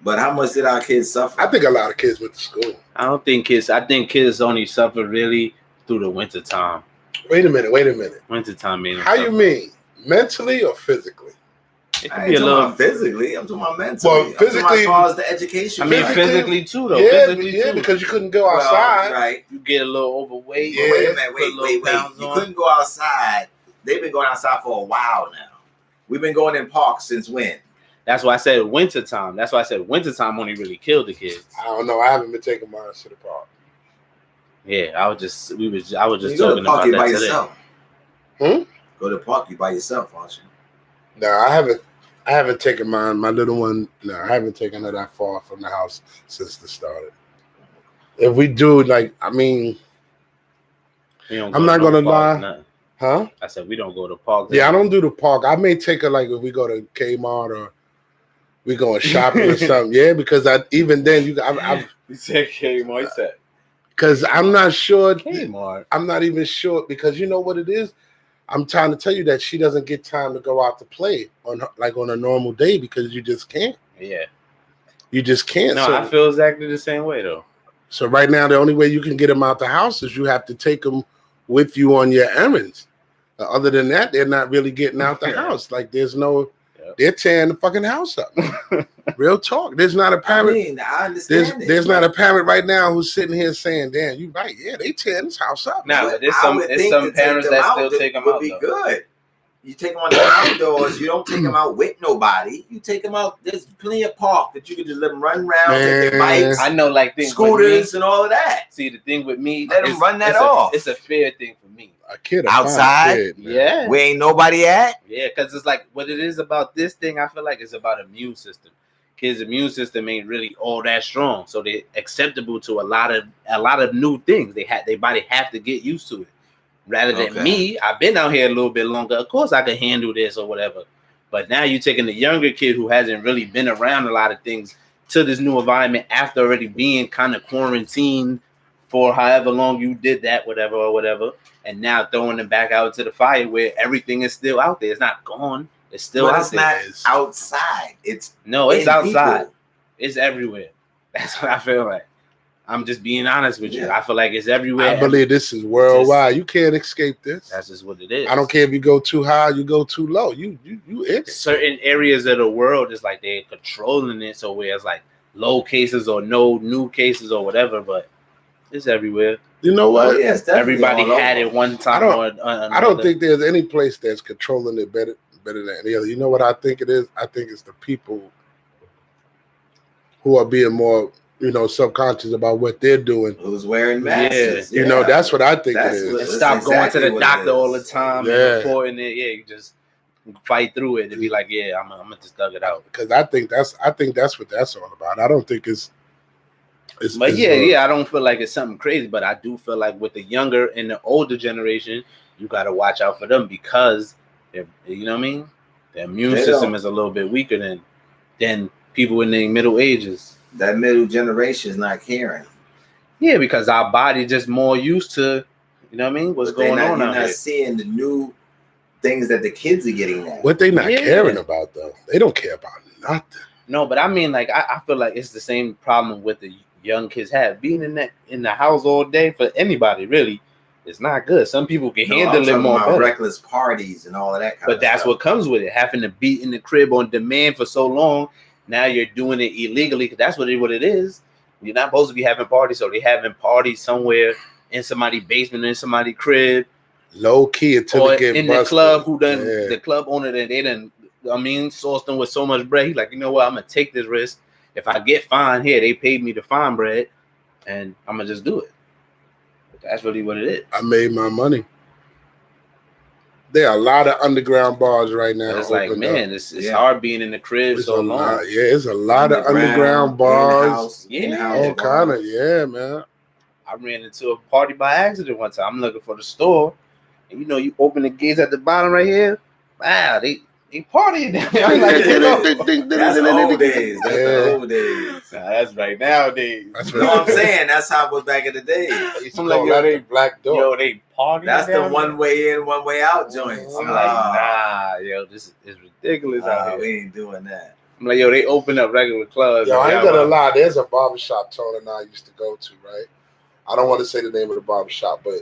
S3: But how much did our kids suffer?
S2: I think a lot of kids went to school.
S4: I think kids only suffer really through the winter time.
S2: Wait a minute.
S4: Winter time, meaning
S2: how you mean? Mentally or physically?
S4: It could be a little
S3: physically. I'm talking about mentally.
S2: Well, physically,
S3: as far as the education.
S4: I mean, physically too, though.
S2: Yeah,
S4: physically too.
S2: because you couldn't go outside.
S3: Right.
S4: You get a little overweight.
S2: Yeah.
S3: Wait a minute. Wait. You couldn't go outside. They've been going outside for a while now. We've been going in parks since when?
S4: That's why I said winter time. That's why I said winter time only really killed the kids.
S2: I don't know. I haven't been taking mine to the park.
S4: Yeah, I was just talking about
S3: that
S4: that
S3: today.
S4: yourself.
S3: Go to the park, you by yourself, aren't you?
S2: No, I haven't taken mine. My little one, no, I haven't taken her that far from the house since this started. If we do, like, I mean, I'm not gonna lie. Huh?
S4: I said we don't go to parks.
S2: Yeah, I don't do the park. I may take her like if we go to Kmart or we going shopping or something. Yeah, because even then you
S4: said Kmart. You said
S2: because I'm not sure.
S4: Kmart.
S2: I'm not even sure because you know what it is. I'm trying to tell you that she doesn't get time to go out to play on a normal day because you just can't.
S4: Yeah,
S2: you just can't.
S4: No, I feel exactly the same way though.
S2: So right now, the only way you can get them out the house is you have to take them with you on your errands. Other than that, they're not really getting out the house. Like there's no, they're tearing the fucking house up. Real talk. There's not a parent.
S3: I understand.
S2: There's not a parent right now who's sitting here saying, "Damn, you right? Yeah, they tearing this house up."
S4: Now, there's some parents that still take them out.
S3: Would be good. You take them on the outdoors. You don't take them out with nobody. You take them out. There's plenty of park that you can just let them run around, take their bikes.
S4: I know, like things
S3: scooters and all of that.
S4: See, the thing with me,
S3: let them run that off.
S4: It's a fair thing for me.
S2: A kid
S3: outside,
S2: kid,
S4: yeah,
S3: where ain't nobody at.
S4: Yeah, because it's like what it is about this thing. I feel like it's about immune system. Kids' immune system ain't really all that strong, so they're acceptable to a lot of new things. Their body have to get used to it. Rather than me, I've been out here a little bit longer. Of course, I can handle this or whatever. But now you're taking the younger kid who hasn't really been around a lot of things to this new environment after already being kind of quarantined for however long you did that, whatever. And now throwing them back out into the fire where everything is still out there. It's not gone. It's still out there.
S3: It's not outside. It's
S4: outside.
S3: People.
S4: It's everywhere. That's what I feel like. I'm just being honest with you. I feel like it's everywhere.
S2: I believe this is worldwide. You can't escape this.
S4: That's just what it is.
S2: I don't care if you go too high, you go too low. You in it.
S4: Certain areas of the world is like they're controlling it, so where it's like low cases or no new cases or whatever, but it's everywhere.
S2: You know what?
S3: Yes,
S4: everybody had it one time.
S2: I don't think there's any place that's controlling it better than the other. You know what I think it is? I think it's the people who are being more, subconscious about what they're doing.
S3: Who's wearing masks?
S2: Yeah. That's what I think it is.
S4: And stop going to the doctor all the time and reporting it. Yeah, you just fight through it and be like, yeah, I'm gonna just thug it out.
S2: Because I think that's what that's all about. I don't think it's
S4: but I don't feel like it's something crazy, but I do feel like with the younger and the older generation, you got to watch out for them because you know what I mean? The immune system is a little bit weaker than people in their middle ages.
S3: That middle generation is not caring.
S4: Yeah, because our body just more used to, you know what I mean? What's going on out
S3: here? You're not seeing the new things that the kids are getting now.
S2: What they not caring about though? They don't care about nothing.
S4: No, but I mean, like I feel like it's the same problem with the young kids have. Being in the house all day for anybody really, it's not good. Some people can handle it more better.
S3: Reckless parties and all of that kind
S4: But
S3: of
S4: that's
S3: stuff.
S4: what comes with it. Having to be in the crib on demand for so long. Now you're doing it illegally because that's what it is. You're not supposed to be having parties, so they having parties somewhere in somebody's basement, in somebody's crib,
S2: low key until
S4: or
S2: they get
S4: in
S2: busted.
S4: the club. Who done
S2: Yeah.
S4: the club owner? That they done. I mean, sourced them with so much bread. He's like, you know what? I'm gonna take this risk. If I get fined here, they paid me the fine bread, and I'm gonna just do it. That's really what it is.
S2: I made my money. There are a lot of underground bars right now.
S4: It's like,
S2: opened
S4: man,
S2: up.
S4: it's hard being in the crib
S2: It's
S4: so
S2: a
S4: long.
S2: lot. Yeah, it's a lot of underground bars. All kind of, yeah, man.
S4: I ran into a party by accident one time. I'm looking for the store, and you open the gates at the bottom right here. Wow, they partying down there. I'm like,
S3: that's the old days. That's the old days.
S4: Nah, that's right nowadays.
S2: That's
S3: what I'm saying. That's how it was back in the day.
S2: I'm like, yo, they black door.
S4: Yo, they partying.
S3: That's the one way in, one way out joints.
S4: I'm like, nah, yo, this is ridiculous out here.
S3: We ain't doing that.
S4: I'm like, yo, they open up regular clubs.
S2: Yo, I ain't gonna lie. There's a barbershop Tony and I used to go to, right? I don't want to say the name of the barbershop, but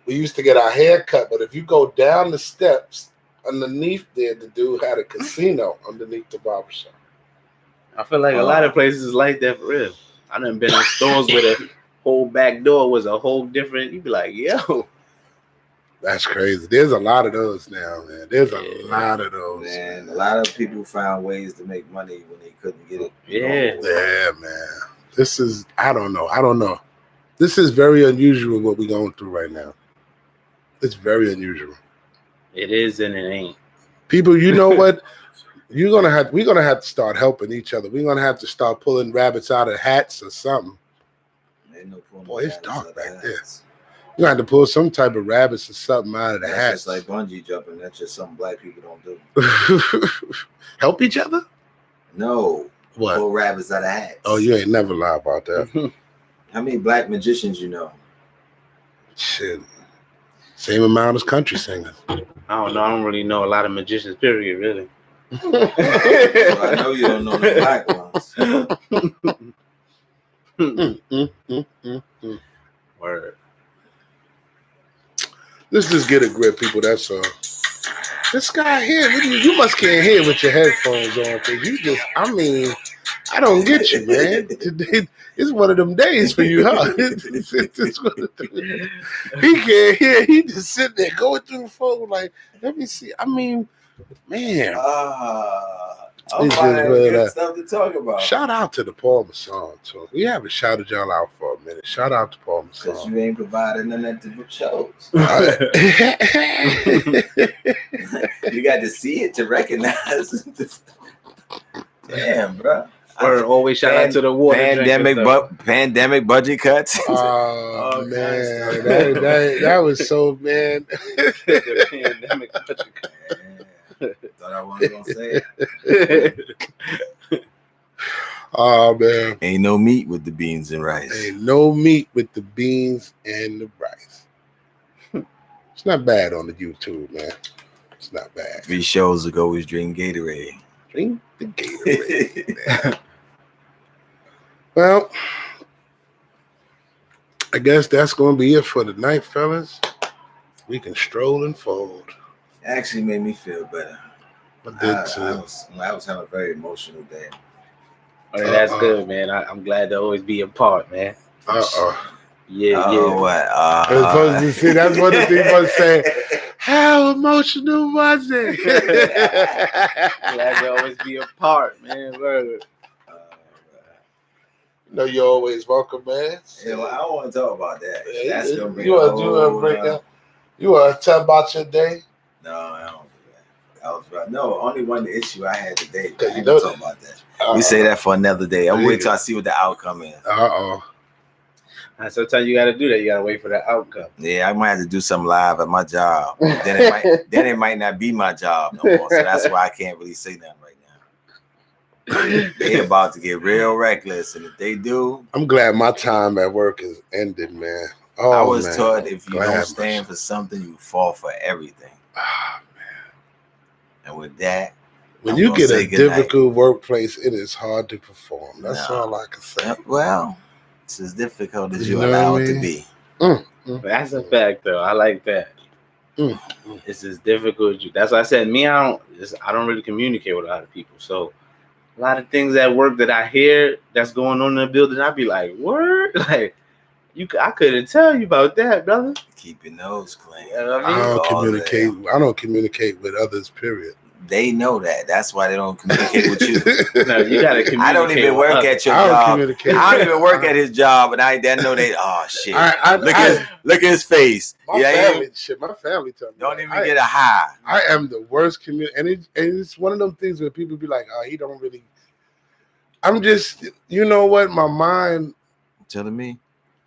S2: we used to get our hair cut. But if you go down the steps underneath there, the dude had a casino underneath the barbershop.
S4: I feel like a lot of places is like that for real. I done been in stores where the whole back door was a whole different. You'd be like, yo.
S2: That's crazy. There's a lot of those now, man. There's a lot of those.
S3: Man, a lot of people found ways to make money when they couldn't get it.
S2: Yeah, man. This is, I don't know. This is very unusual what we're going through right now. It's very unusual.
S4: It is and it ain't.
S2: People, you know what? We're gonna have to start helping each other. We're gonna have to start pulling rabbits out of hats or something. Boy, it's dark back there. You're gonna have to pull some type of rabbits or something out of the hats.
S3: That's just like bungee jumping. That's just something black people don't do.
S2: Help each other?
S3: No.
S2: What?
S3: Pull rabbits out of hats.
S2: Oh, you ain't never lie about that.
S3: How many black magicians you know?
S2: Shit. Same amount as country singers.
S4: I don't know. I don't really know a lot of magicians, period, really.
S3: Well, I know you don't know the black ones.
S4: Word.
S2: Let's just get a grip, people. That's all. This guy here, you must can't hear with your headphones on. Cause I don't get you, man. Today, it's one of them days for you, huh? It's one of them. He can't hear. He just sitting there going through the phone like, let me see. Man.
S3: I'm finding stuff to talk about.
S2: Shout out to the Paul Masson tour. We haven't shouted y'all out for a minute. Shout out to Paul Masson.
S3: Because you ain't providing none of the shows. You got to see it to recognize. Damn, bro.
S4: Or always shout out to the water.
S3: Pandemic budget cuts.
S2: Oh man, that was so man.
S4: Pandemic budget cuts.
S3: Thought I wasn't gonna say it.
S2: Oh man,
S3: ain't no meat with the beans and rice.
S2: Ain't no meat with the beans and the rice. It's not bad on the YouTube, man. It's not bad.
S3: 3 shows ago, we was drinking Gatorade.
S2: Drink the Gatorade. Well, I guess that's going to be it for the night, fellas. We can stroll and fold.
S3: Actually made me feel better.
S2: I did too.
S3: I was having a very emotional day.
S4: That's good, man. I'm glad to always be a part, man. Yeah.
S2: What? See, that's what the people say. How emotional was it?
S4: Glad to always be a part, man. Word.
S2: No, you're always welcome, man.
S3: Yeah, well, I don't want to talk about that.
S2: Yeah,
S3: That's gonna bring
S2: you want to break up? You want to tell about your day?
S3: No, I don't do that. No, only one issue I had today. I
S2: You
S3: don't talk about that. We say that for another day. I'm waiting till I see what the outcome is.
S4: Sometimes you got to do that. You got to wait for the outcome.
S3: Yeah, I might have to do something live at my job. Then it might not be my job no more. So that's why I can't really say nothing right now. They about to get real reckless, and if they do,
S2: I'm glad my time at work is ended, man. Oh,
S3: I was taught if you don't stand for something, you fall for everything.
S2: Ah, man.
S3: And with that,
S2: When
S3: I'm
S2: you
S3: gonna
S2: get
S3: say
S2: a
S3: goodnight.
S2: difficult workplace, it is hard to perform. That's
S3: No.
S2: all I can say.
S3: Well, it's as difficult as
S2: You
S3: you
S2: know
S3: allow
S2: what I
S3: it to
S2: mean?
S3: be.
S4: That's a fact, though. I like that.
S2: Mm.
S4: It's as difficult as you. That's why I said I don't really communicate with a lot of people. So a lot of things at work that I hear that's going on in the building, I'd be like, "Word!" Like I couldn't tell you about that, brother.
S3: Keep your nose clean.
S4: You know what I
S2: I
S4: mean?
S2: don't
S3: All
S2: communicate.
S3: them.
S2: I don't communicate with others. Period.
S3: They know that. That's why they don't communicate with you.
S4: No, you gotta communicate.
S3: I don't even
S4: with
S3: work
S4: others.
S3: at your
S2: I don't
S3: job.
S2: communicate.
S3: I don't even work at his job, and I know they. Oh shit! Look at his face.
S2: My family. Shit, my family tell me.
S3: Don't even get a high.
S2: I am the worst and it's one of them things where people be like, "Oh, he don't really." I'm just, you know what? My mind
S3: Telling me.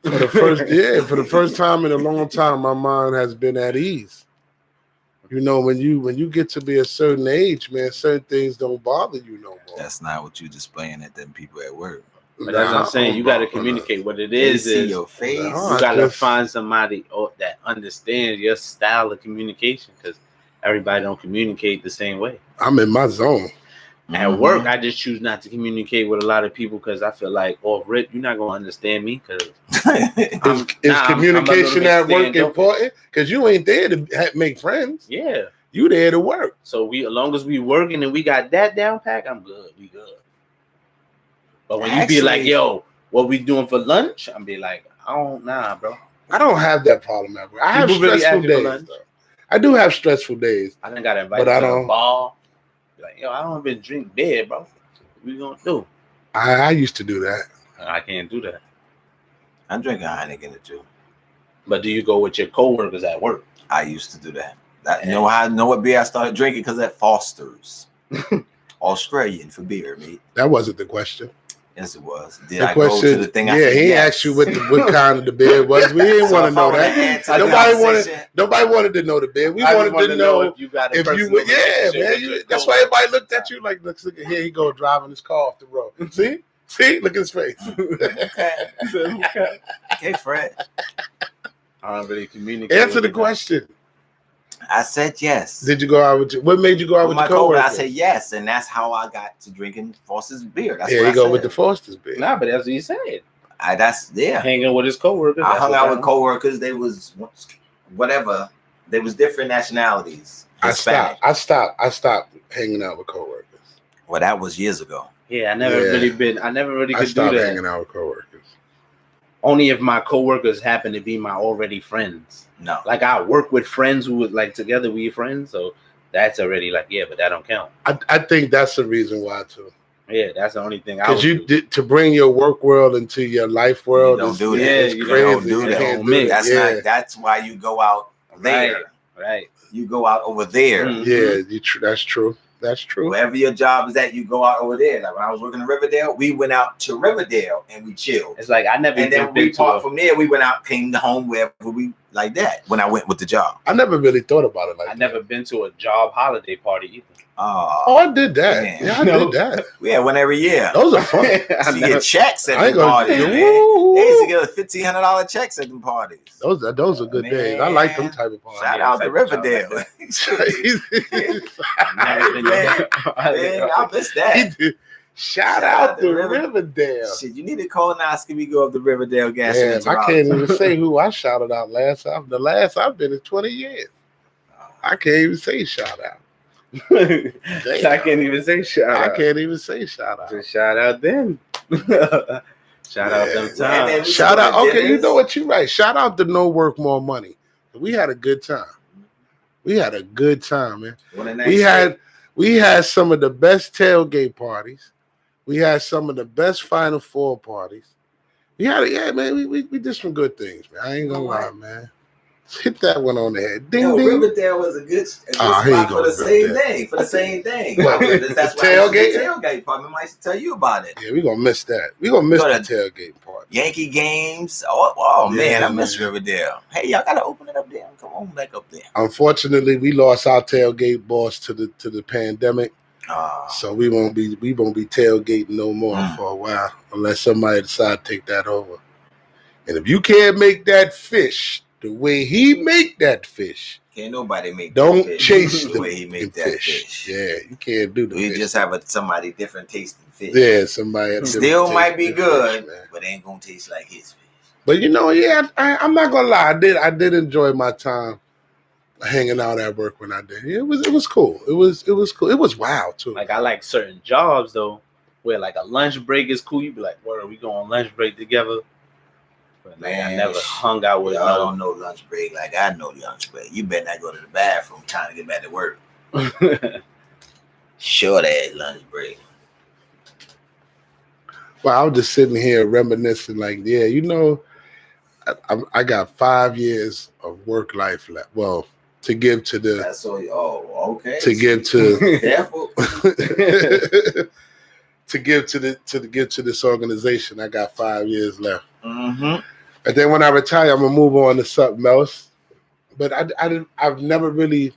S2: for the first time in a long time, my mind has been at ease. You know, when you get to be a certain age, man, certain things don't bother you no more.
S3: That's not what you displaying at them people at work.
S4: But that's what I'm saying. You gotta communicate. What it
S3: They
S4: is
S3: see
S4: is
S3: your face.
S2: No,
S4: you gotta
S2: just-
S4: find somebody that understands your style of communication, because everybody don't communicate the same way.
S2: I'm in my zone.
S4: At work, I just choose not to communicate with a lot of people because I feel like, oh, Rip, you're not gonna understand me because
S2: Is communication at work
S4: standoffish.
S2: important? Because you ain't there to make friends.
S4: Yeah.
S2: You there to work.
S4: So as long as we working and we got that down pack, I'm good. We good. But when you be like,
S3: Actually-
S4: yo, what we doing for lunch? I'm be like, nah, bro.
S2: I don't have that problem at work. I have
S4: People really
S2: stressful
S4: ask you for
S2: days.
S4: lunch?
S2: Though. I do have stressful days.
S4: I done got invited
S2: But I
S4: to a
S2: don't-
S4: ball. Be like, yo, I don't even drink beer, bro. What we gonna do?
S2: I used to do that.
S4: I can't do that.
S3: I drink a Heineken or two.
S4: But do you go with your coworkers at work?
S3: I used to do that. You know how I know what beer I started drinking? Because at Foster's. Australian for beer, mate.
S2: That wasn't the question.
S3: Yes, it was. Did
S2: The
S3: I go to
S2: question,
S3: the thing?
S2: yeah,
S3: I said,
S2: he
S3: yes.
S2: asked you what kind of the beer was. We didn't
S3: So
S2: want to
S3: if I
S2: know
S3: would've
S2: that.
S3: answered the
S2: Nobody
S3: conversation-
S2: wanted to know the beer. We
S4: I just
S2: wanted
S4: wanted
S2: to know
S4: if you got a
S2: if you
S4: personal
S2: would. Yeah,
S4: relationship
S2: man.
S4: with your
S2: That's why
S4: coworker.
S2: everybody looked at you like, look at here. He go driving his car off the road. See, look at his face.
S3: Okay, Fred.
S4: I don't really communicate.
S2: Answer
S4: with
S2: the
S4: them.
S2: question.
S3: I said yes.
S2: Did you go out with what made you go out with
S3: my
S2: your
S3: coworker,
S2: coworker?
S3: I said yes, and that's how I got to drinking Foster's beer. That's
S2: Yeah,
S3: what
S2: he
S3: I
S2: go
S3: said.
S2: with the Foster's beer.
S4: Nah, but that's what you said.
S3: Yeah.
S4: Hanging with his coworkers.
S3: I
S4: that's
S3: hung
S4: what
S3: out
S4: that
S3: with coworkers. They was whatever. They was different nationalities. Hispanic.
S2: I stopped hanging out with coworkers.
S3: Well, that was years ago.
S4: Yeah, I never really
S2: I
S4: could do
S2: stopped
S4: that.
S2: hanging out with coworkers.
S4: Only if my coworkers happen to be my already friends.
S3: No.
S4: Like I work with friends who would like together we friends, so that's already like but that don't count.
S2: I think that's the reason why too.
S4: Yeah, that's the only thing I
S2: Because
S4: would
S2: you
S4: do.
S2: did to bring your work world into your life world.
S3: You don't
S2: is-
S3: do that.
S2: is
S4: You
S2: crazy.
S3: don't do
S2: You
S3: that.
S2: can't
S4: Don't
S2: do that.
S3: That's why you go out there.
S4: Right.
S3: You go out over there.
S4: Mhm.
S2: Yeah, that's true. That's true.
S3: Wherever your job is at, you go out over there. Like when I was working in Riverdale, we went out to Riverdale and we chilled.
S4: It's like I never
S3: And then
S4: even
S3: we
S4: been to
S3: parked from there. We went out, came home wherever we like that. When I went with the job.
S2: I never really thought about it like
S4: I
S2: that.
S4: never been to a job holiday party either.
S2: Oh, I did that.
S3: Man.
S2: Yeah, I
S4: No.
S2: did that.
S3: We had one every year.
S2: Those are fun.
S4: I
S3: You
S4: never-
S3: get checks at
S2: I ain't
S3: the
S2: gonna
S3: parties,
S2: do
S3: man. They used to
S2: Woo!
S3: get $1,500 checks at them parties.
S2: Those are good days. I like them
S3: Man.
S2: type of parties.
S3: Shout
S4: yeah,
S3: out to
S4: type of job
S3: Riverdale.
S4: I've never been
S3: Man,
S4: there.
S3: I missed that.
S2: Shout out to Riverdale.
S3: Shit, you need to colonoscopy go up to Riverdale gas
S2: Damn,
S3: station.
S2: I can't even say who I shouted out last. The last I've been in 20 years. I can't even say shout out.
S4: I can't even say shout
S2: I
S4: out.
S2: can't even say shout out.
S4: Just shout out then. Shout out them
S3: man,
S4: times.
S3: we
S2: Shout out.
S3: go to
S2: Okay, you
S3: dinners.
S2: know what? You're right. Shout out to No Work More Money. We had a good time. We had a good time, man.
S3: What a nice
S2: We had some of the best tailgate parties. We had some of the best Final Four parties. We had man. We did some good things, man. I ain't gonna lie, man. Hit that one on the head. Ding
S3: Yo,
S2: ding.
S3: Riverdale was a good
S2: Ah, here you
S3: spot
S2: go,
S3: for the same
S2: Riverdale.
S3: thing. For the same thing.
S2: What,
S3: That's
S2: the
S3: why I went to
S2: tailgate?
S3: the tailgate part. Remember, I used to tell you about it.
S2: Yeah, we gonna miss that. We gonna miss
S3: Go
S2: the
S3: to-
S2: tailgate party.
S3: Yankee games. Oh man,
S2: Yeah,
S3: I miss
S2: man.
S3: Riverdale. Hey, y'all gotta open it up there. Come on back up there.
S2: Unfortunately, we lost our tailgate boss to the pandemic, so we won't be tailgating no more for a while unless somebody decide to take that over. And if you can't make that fish the way he make that fish.
S3: Can't nobody make
S2: Don't
S3: that fish
S2: chase
S3: the
S2: the
S3: way he
S2: them
S3: make that
S2: fish.
S3: fish.
S2: Yeah, you can't do the
S3: We
S2: fish.
S3: just have somebody different tasting fish.
S2: Yeah, somebody at
S3: Still
S2: different
S3: might be
S2: tasting
S3: good,
S2: fish, man.
S3: but ain't gonna taste like his fish.
S2: But you know, yeah, I'm not gonna lie. I did enjoy my time hanging out at work when I did. It was cool. It was cool. It was wild too.
S4: Like I like certain jobs though, where like a lunch break is cool. You be like, "Where are we going on lunch break together?" But man, I never hung out with
S3: y'all. Don't know lunch break like I know lunch break. You better not go to the bathroom trying to get back to work. Short ass lunch break.
S2: Well, I was just sitting here reminiscing, like, yeah, you know, I got 5 years of work life left. Well, to give to the.
S3: That's so. Oh, okay.
S2: To give to.
S3: Careful.
S2: To give to this organization, I got 5 years left.
S3: Mm-hmm.
S2: And then when I retire, I'm gonna move on to something else. But I've never really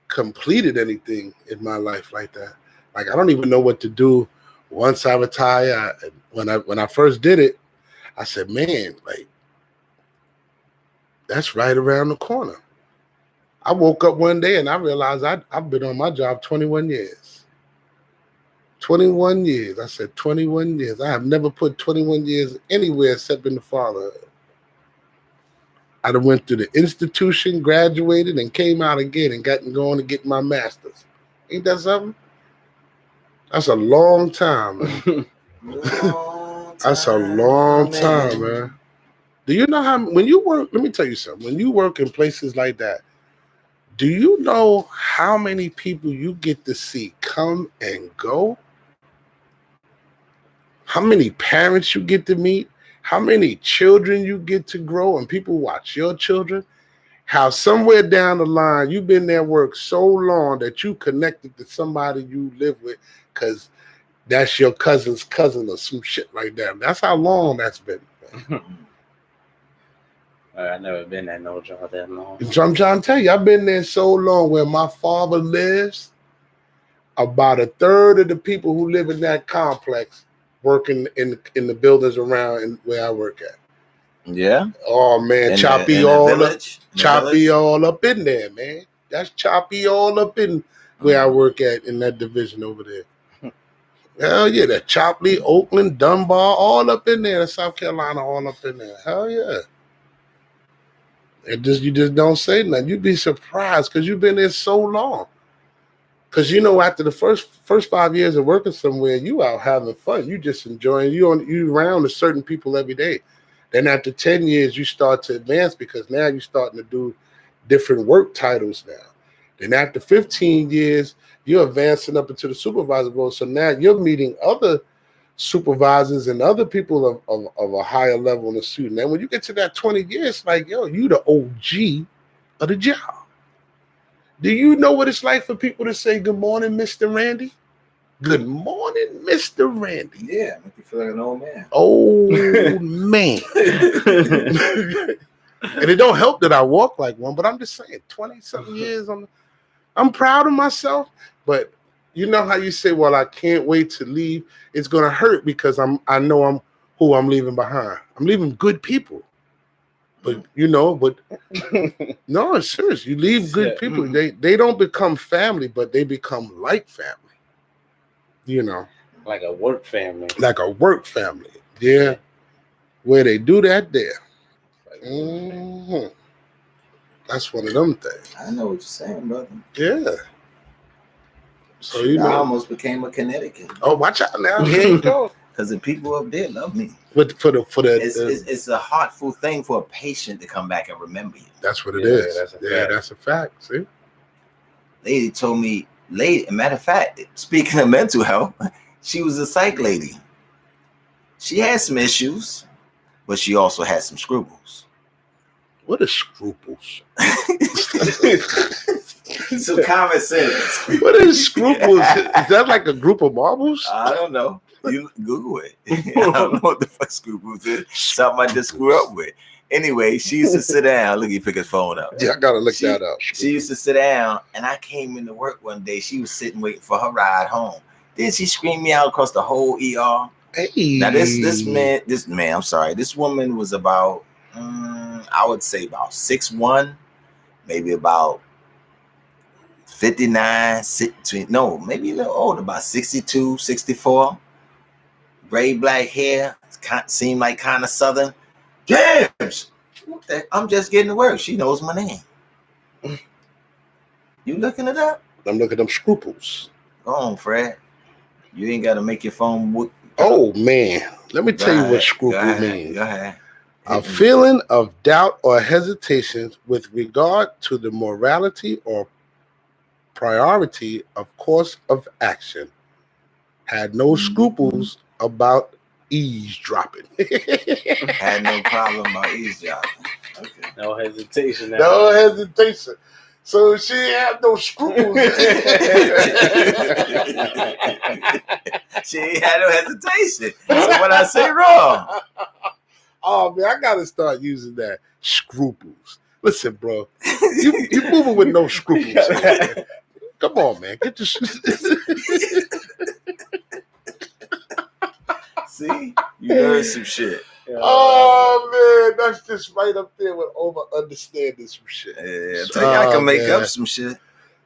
S2: completed anything in my life like that. Like I don't even know what to do once I retire. When I first did it, I said, man, like that's right around the corner. I woke up one day and I realized I've been on my job 21 years. 21 years. I said 21 years. I have never put 21 years anywhere except in the fatherhood. I done went through the institution, graduated, and came out again and got going to get my master's. Ain't that something? That's a long time, man. That's a long time, man. Do you know how when you work? Let me tell you something. When you work in places like that, do you know how many people you get to see come and go? How many parents you get to meet? How many children you get to grow and people watch your children? How somewhere down the line you've been there work so long that you connected to somebody you live with because that's your cousin's cousin or some shit like that. That's how long that's been.
S4: I've never been at no job that long.
S2: So I'm trying to tell you, I've been there so long. Where my father lives, about a third of the people who live in that complex working in the buildings around and where I work at.
S3: Yeah.
S2: Oh man, Choppy all up in there, man. That's Choppy all up in where I work at in that division over there. Hell yeah, that Chopley, Oakland, Dunbar, all up in there, South Carolina, all up in there. Hell yeah. You just don't say nothing. You'd be surprised because you've been there so long. Because you know, after the first 5 years of working somewhere, you out having fun. You just enjoying. You around with certain people every day. Then after 10 years, you start to advance because now you're starting to do different work titles now. Then after 15 years, you're advancing up into the supervisor role. So now you're meeting other supervisors and other people of a higher level in the suit. And then when you get to that 20 years, it's like, yo, you the OG of the job. Do you know what it's like for people to say, good morning, Mr. Randy? Good morning, Mr. Randy.
S3: Yeah, make you feel like an old man.
S2: Old man. And it don't help that I walk like one, but I'm just saying, 20-something years, I'm proud of myself, but you know how you say, well, I can't wait to leave. It's going to hurt because I know I'm who I'm leaving behind. I'm leaving good people. But, no, it's serious. You leave good people. They don't become family, but they become like family.
S4: Like a work family.
S2: Like a work family. Yeah. Where they do that there. Mm-hmm. That's one of them things.
S3: I know what you're saying, brother.
S2: Yeah. So
S3: I almost became a Connecticut.
S2: Oh, watch out now! Here you go.
S3: Because the people up there love me.
S2: But
S3: it's a heartful thing for a patient to come back and remember you.
S2: That's what it is. That's a fact. See,
S3: lady told me. Matter of fact, speaking of mental health, she was a psych lady. She had some issues, but she also had some scruples.
S2: What are scruples?
S3: Some common sense.
S2: What is scruples? Is that like a group of marbles?
S3: I don't know. You Google it. I don't know what the fuck scruples is. Something I just grew up with. Anyway, she used to sit down. Look, he pick his phone up.
S2: Yeah, I gotta look that up.
S3: She used to sit down, and I came into work one day. She was sitting waiting for her ride home. Then she screamed me out across the whole ER.
S2: Hey.
S3: Now this woman was about I would say about 6'1", maybe about 59, maybe a little older, about 62, 64. Gray black hair, seemed like kind of Southern. James, I'm just getting to work. She knows my name. You looking it up?
S2: I'm looking at them scruples.
S3: Go on, Fred. You ain't got to make your phone.
S2: Oh man, let me tell you what scruple means.
S3: Go ahead.
S2: A feeling of doubt or hesitation with regard to the morality or priority of course of action. Had no scruples about eavesdropping.
S3: Had no problem about eavesdropping. Okay.
S4: No hesitation.
S2: No hesitation. So she had no scruples.
S3: She ain't had no hesitation. So what I say wrong?
S2: Oh man, I gotta start using that. Scruples. Listen, bro. You moving with no scruples. Come on, man. Get your
S3: See? You heard some shit.
S2: Oh man, that's just right up there with over understanding some shit.
S3: Yeah, I can make up some shit.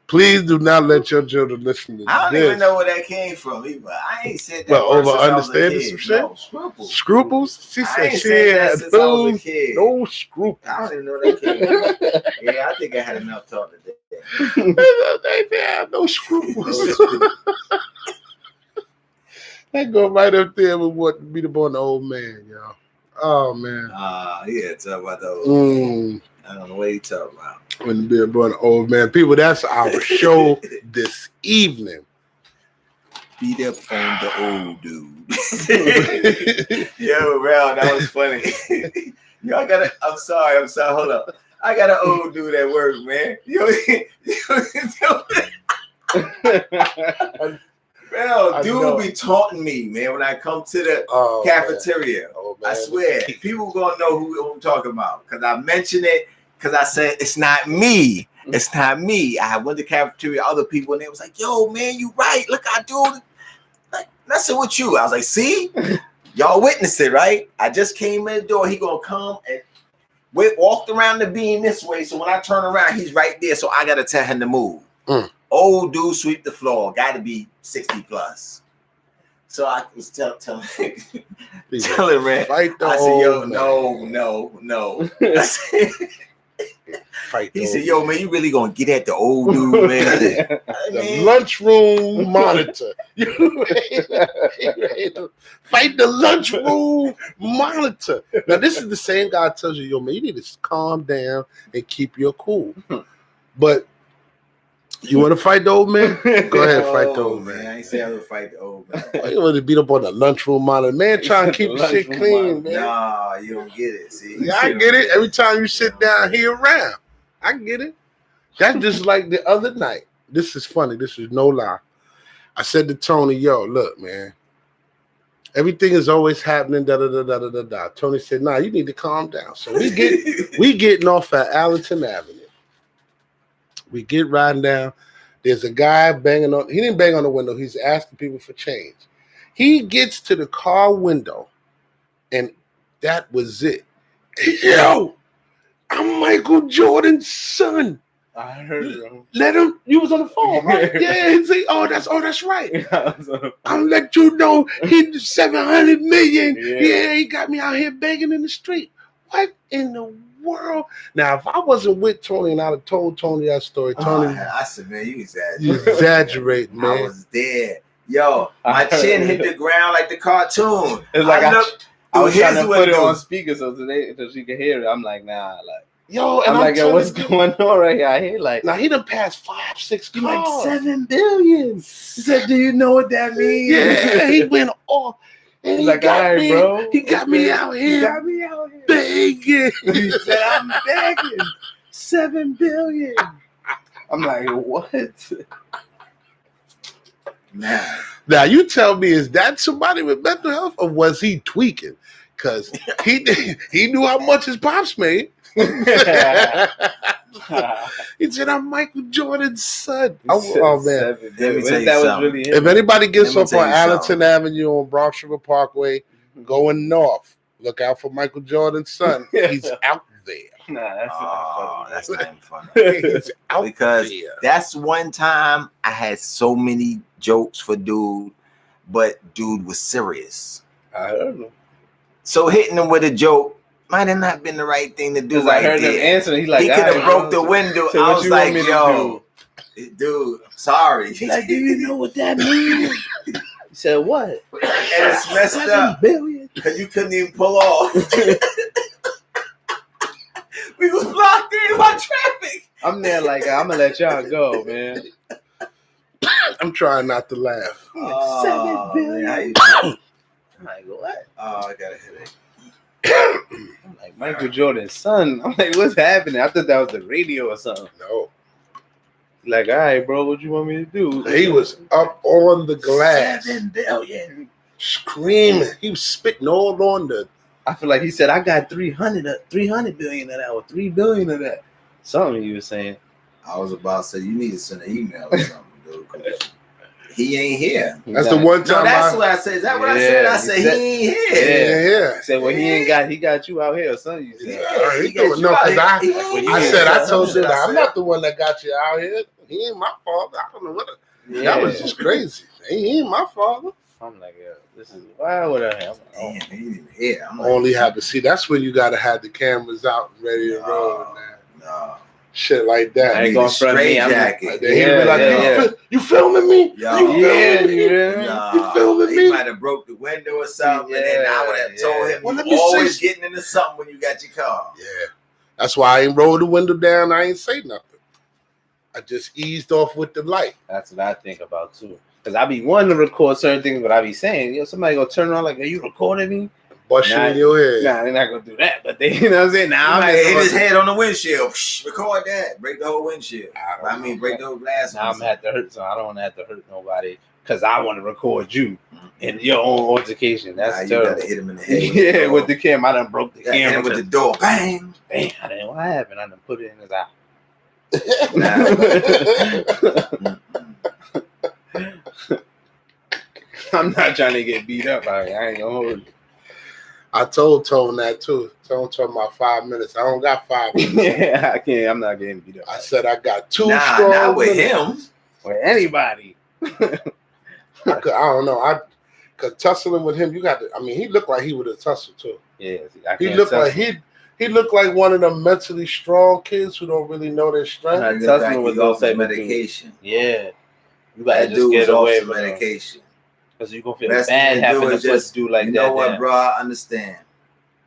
S2: Please do not let your children listen to this.
S3: I don't even know where that came from either. I ain't said that.
S2: Well, over
S3: since I was a
S2: understanding
S3: kid.
S2: some shit?
S3: No, scruples.
S2: Scruples? She
S3: I
S2: said
S3: ain't
S2: she
S3: said that
S2: had
S3: since I was a
S2: those,
S3: kid.
S2: no scruples.
S3: I don't even know that came from. Yeah, I think I had enough talk today.
S2: They had no scruples. That go right up there with what beat up on the old man, y'all. Oh man.
S3: Yeah, talk about those. I don't know what you talking about.
S2: When the beer brought the old man. People, that's our show this evening.
S3: Beat up on the old dude. Yo, bro, that was funny. Yo, I'm sorry, hold up. I got an old dude at work, man. Bro, dude be taunting me, man, when I come to the cafeteria. Oh, I swear, people gonna know who I'm talking about. Because I mentioned it, because I said, it's not me. It's not me. I went to the cafeteria, other people, and they was like, yo, man, you right. Look, I do. Like, messing with you. I was like, see? Y'all witness it, right? I just came in the door. He gonna come and walked around the beam this way. So when I turn around, he's right there. So I got to tell him to move. Old dude sweep the floor. Got to be 60 plus. So I was telling Red. I said, yo, no. I said, he said, yo, man, you really gonna get at the old dude, man?
S2: The lunchroom monitor. Fight the lunchroom monitor. Now, this is the same guy that tells you, yo, man, you need to calm down and keep your cool. But you want to fight the old man? Go ahead, fight the old man.
S3: I ain't say I would fight the old man.
S2: You want to beat up on the lunchroom monitor. Man, trying to keep the shit clean, man.
S3: Nah, you don't get it. See?
S2: Yeah, I get it. Every time you sit down here around, I get it. That's just like the other night. This is funny. This is no lie. I said to Tony, yo, look, man. Everything is always happening, da-da-da-da-da-da. Tony said, nah, you need to calm down. So we getting off at Allerton Avenue. We get riding down. There's a guy banging on. He didn't bang on the window. He's asking people for change. He gets to the car window, and that was it. Yo, I'm Michael Jordan's son.
S4: I heard him.
S2: Let him. You was on the phone, right? Yeah. He'd say, that's right. I'll let you know he's $700 million. Yeah, he got me out here begging in the street. What in the world? Now, if I wasn't with Tony and I'd have told Tony that story, Tony,
S3: I said, man, you
S2: exaggerate, man.
S3: I was there. Yo, my chin hit the ground like the cartoon.
S4: It's like I was trying to put it on speaker so she could hear it. I'm like, nah, like.
S2: Yo, and
S4: I'm like, yo, what's going on right here? I hear like,
S2: now he done passed 5-6 cars.
S4: Like $7 billion. He said, do you know what that means?
S2: Yeah, he went off. And
S4: like, all right, bro.
S2: He got me out here.
S4: He got me out here.
S2: Begging.
S4: He said, I'm begging. $7 billion. I'm like, what?
S2: Now, you tell me, is that somebody with mental health or was he tweaking? Because he knew how much his pops made. He said, I'm Michael Jordan's son. Oh man. If anybody gets up on Allerton Avenue on Bronx River Parkway going north, look out for Michael Jordan's son. He's out there.
S4: Nah, that's
S3: Oh,
S4: not
S3: that's
S4: funny.
S3: not even funny.
S2: He's out
S3: Because
S2: there.
S3: that's one time I had so many jokes for dude, but dude was serious.
S4: I heard him.
S3: So hitting him with a joke might have not been the right thing to do.
S4: Because
S3: Right
S4: I heard him
S3: there.
S4: answering. He like,
S3: He could have
S4: "Alright,
S3: broke
S4: bro,
S3: the window.
S4: so
S3: I
S4: what
S3: was
S4: you
S3: like,
S4: want me to
S3: yo, dude, I'm sorry.
S4: He like, do you know what that means? He said, what?
S3: And it's messed
S4: $7
S3: up
S4: billion.
S3: because you couldn't even pull off. We was blocked in by traffic.
S4: I'm there like, I'm going to let y'all go, man.
S2: I'm trying not to laugh.
S3: Oh,
S4: billion.
S3: man, how you-
S4: I'm like, what?
S3: oh, I got a headache.
S4: I'm like, Michael Jordan's son. I'm like, what's happening? I thought that was the radio or something.
S2: No.
S4: Like, all right, bro, what you want me to do?
S2: He was up on the glass,
S4: $7 billion.
S2: screaming. He was spitting all on the.
S4: I feel like he said, I got 300 billion of that or 3 billion of that. Something you were saying.
S3: I was about to say you need to send an email or something, dude. 'Cause he ain't here.
S2: That's the one
S3: No,
S2: time
S3: that's
S2: I.
S3: what I said. Is that what I
S4: Yeah,
S3: said? I
S4: he
S3: said
S4: said-
S3: he ain't
S2: Yeah,
S3: here.
S2: yeah.
S4: He said, well, he got you out here or something. You said.
S3: Yeah,
S2: he
S3: he
S2: don't
S3: gets
S2: know,
S3: you out
S2: 'cause
S3: here.
S2: I-
S3: He ain't
S2: I
S3: here.
S2: said, I
S3: That's
S2: told
S3: what
S2: you
S3: I
S2: that I'm
S3: said.
S2: not the one that got you out here. He ain't my father. I don't know what. That was just crazy. He ain't my father.
S4: I'm like, yeah, this is why would I have?
S3: Damn, he ain't even here. I'm like,
S2: Only have to see. That's when you got to have the cameras out and ready to roll and that.
S3: no.
S2: Shit like
S4: I
S2: that.
S4: ain't
S3: Need
S4: gonna
S3: a
S4: front
S3: straight
S4: me. I'm
S3: jacket.
S2: Like, he'd be like,
S4: Yeah.
S2: You filming me?
S3: Yo.
S2: You
S4: Yeah,
S2: filming me?
S4: yeah.
S2: You filming
S3: He
S2: me?
S3: might have broke the window or something, and then I would have
S4: Yeah,
S3: told
S4: yeah.
S3: him
S2: Well,
S3: you
S2: let me
S3: always
S2: say-
S3: getting into something when you got your car.
S2: Yeah. That's why I ain't rolled the window down. I ain't say nothing. I just eased off with the light.
S4: That's what I think about too. Because I be wanting to record certain things, but I be saying, yo, somebody gonna turn around like, are you recording me?
S2: Bust you
S4: Nah,
S2: in your head.
S4: Nah, they're not gonna do that. But they, you know what I'm saying?
S3: He
S4: Nah,
S3: might
S4: I'm
S3: hit his
S4: gonna
S3: head on the windshield. Psh, record that. Break the whole windshield. I mean, break the whole glass.
S4: Now I'm gonna have to hurt. So I don't want to have to hurt nobody because I want to record you in your own altercation. That's
S3: you
S4: terrible.
S3: gotta hit him in the head.
S4: Yeah, with the camera, I done broke the
S3: hit him
S4: camera.
S3: with the door. Bang.
S4: Damn, I didn't. What happened? I done put it in his eye. I'm not trying to get beat up. I ain't gonna hold you.
S2: I told Tone that too. Tone told my 5 minutes. I don't got 5 minutes.
S4: Yeah, I can't. I'm not getting beat up.
S2: I said I got two
S3: Nah,
S2: strong
S3: not with
S2: minutes.
S3: him.
S4: Or anybody.
S2: I don't know. Cause tussling with him, you got to. I mean, he looked like he would have tussled too.
S4: Yeah, see, I
S2: He
S4: can't
S2: looked
S4: tell
S2: like
S4: you.
S2: he looked like one of them mentally strong kids who don't really know their strength.
S4: Nah,
S3: He
S4: tussling
S3: look like
S4: with
S3: he
S4: those
S3: off his
S4: type of
S3: medication.
S4: Yeah, you gotta
S3: That
S4: just
S3: dude was
S4: get
S3: off
S4: away
S3: his
S4: from medication
S3: medication.
S4: because you gonna feel
S3: Best
S4: bad
S3: thing to
S4: having
S3: do
S4: to
S3: is
S4: put
S3: just,
S4: do like
S3: you
S4: that.
S3: know what,
S4: down.
S3: bro? I understand.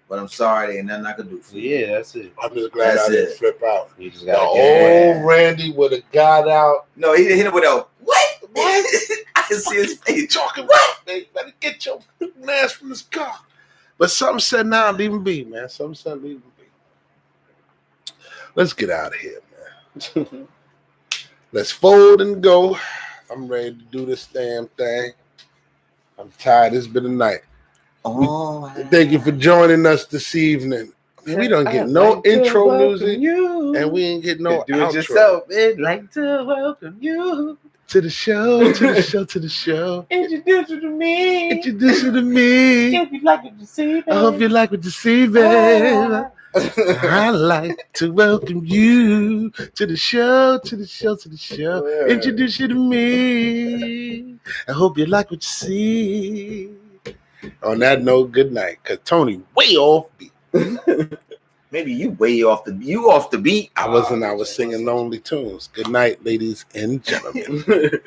S3: But I'm sorry, there ain't nothing I can do for you.
S4: Yeah, that's it.
S2: I'm just glad
S3: That's
S2: I didn't
S3: it.
S2: flip out.
S4: You just
S2: The
S4: gotta
S2: old
S4: get
S3: Yeah.
S2: Randy would have got out.
S3: No, he didn't hit him with a what?
S2: What?
S3: I can see his
S2: Hey,
S3: face.
S2: talking about? They better get your ass from this car. But something said, nah, leave him be, man. Something said, leave him be. Let's get out of here, man. Let's fold and go. I'm ready to do this damn thing. I'm tired. It's been a night.
S3: Oh,
S2: Thank you for joining us this evening. We don't get no intro music, and we ain't get no
S4: do
S2: outro.
S4: it yourself. I'd like to welcome you.
S2: To the show, to the show, to the show.
S4: Introduce you to me.
S2: Introduce you to me.
S4: If you like what you see,
S2: I hope you like what you see, babe. I'd like to welcome you to the show, to the show, to the show.
S4: Yeah.
S2: Introduce you to me. I hope you like what you see. On that note, good night. Cause Tony way off beat.
S3: maybe you way off the beat.
S2: I was singing lonely tunes. Good night, ladies and gentlemen.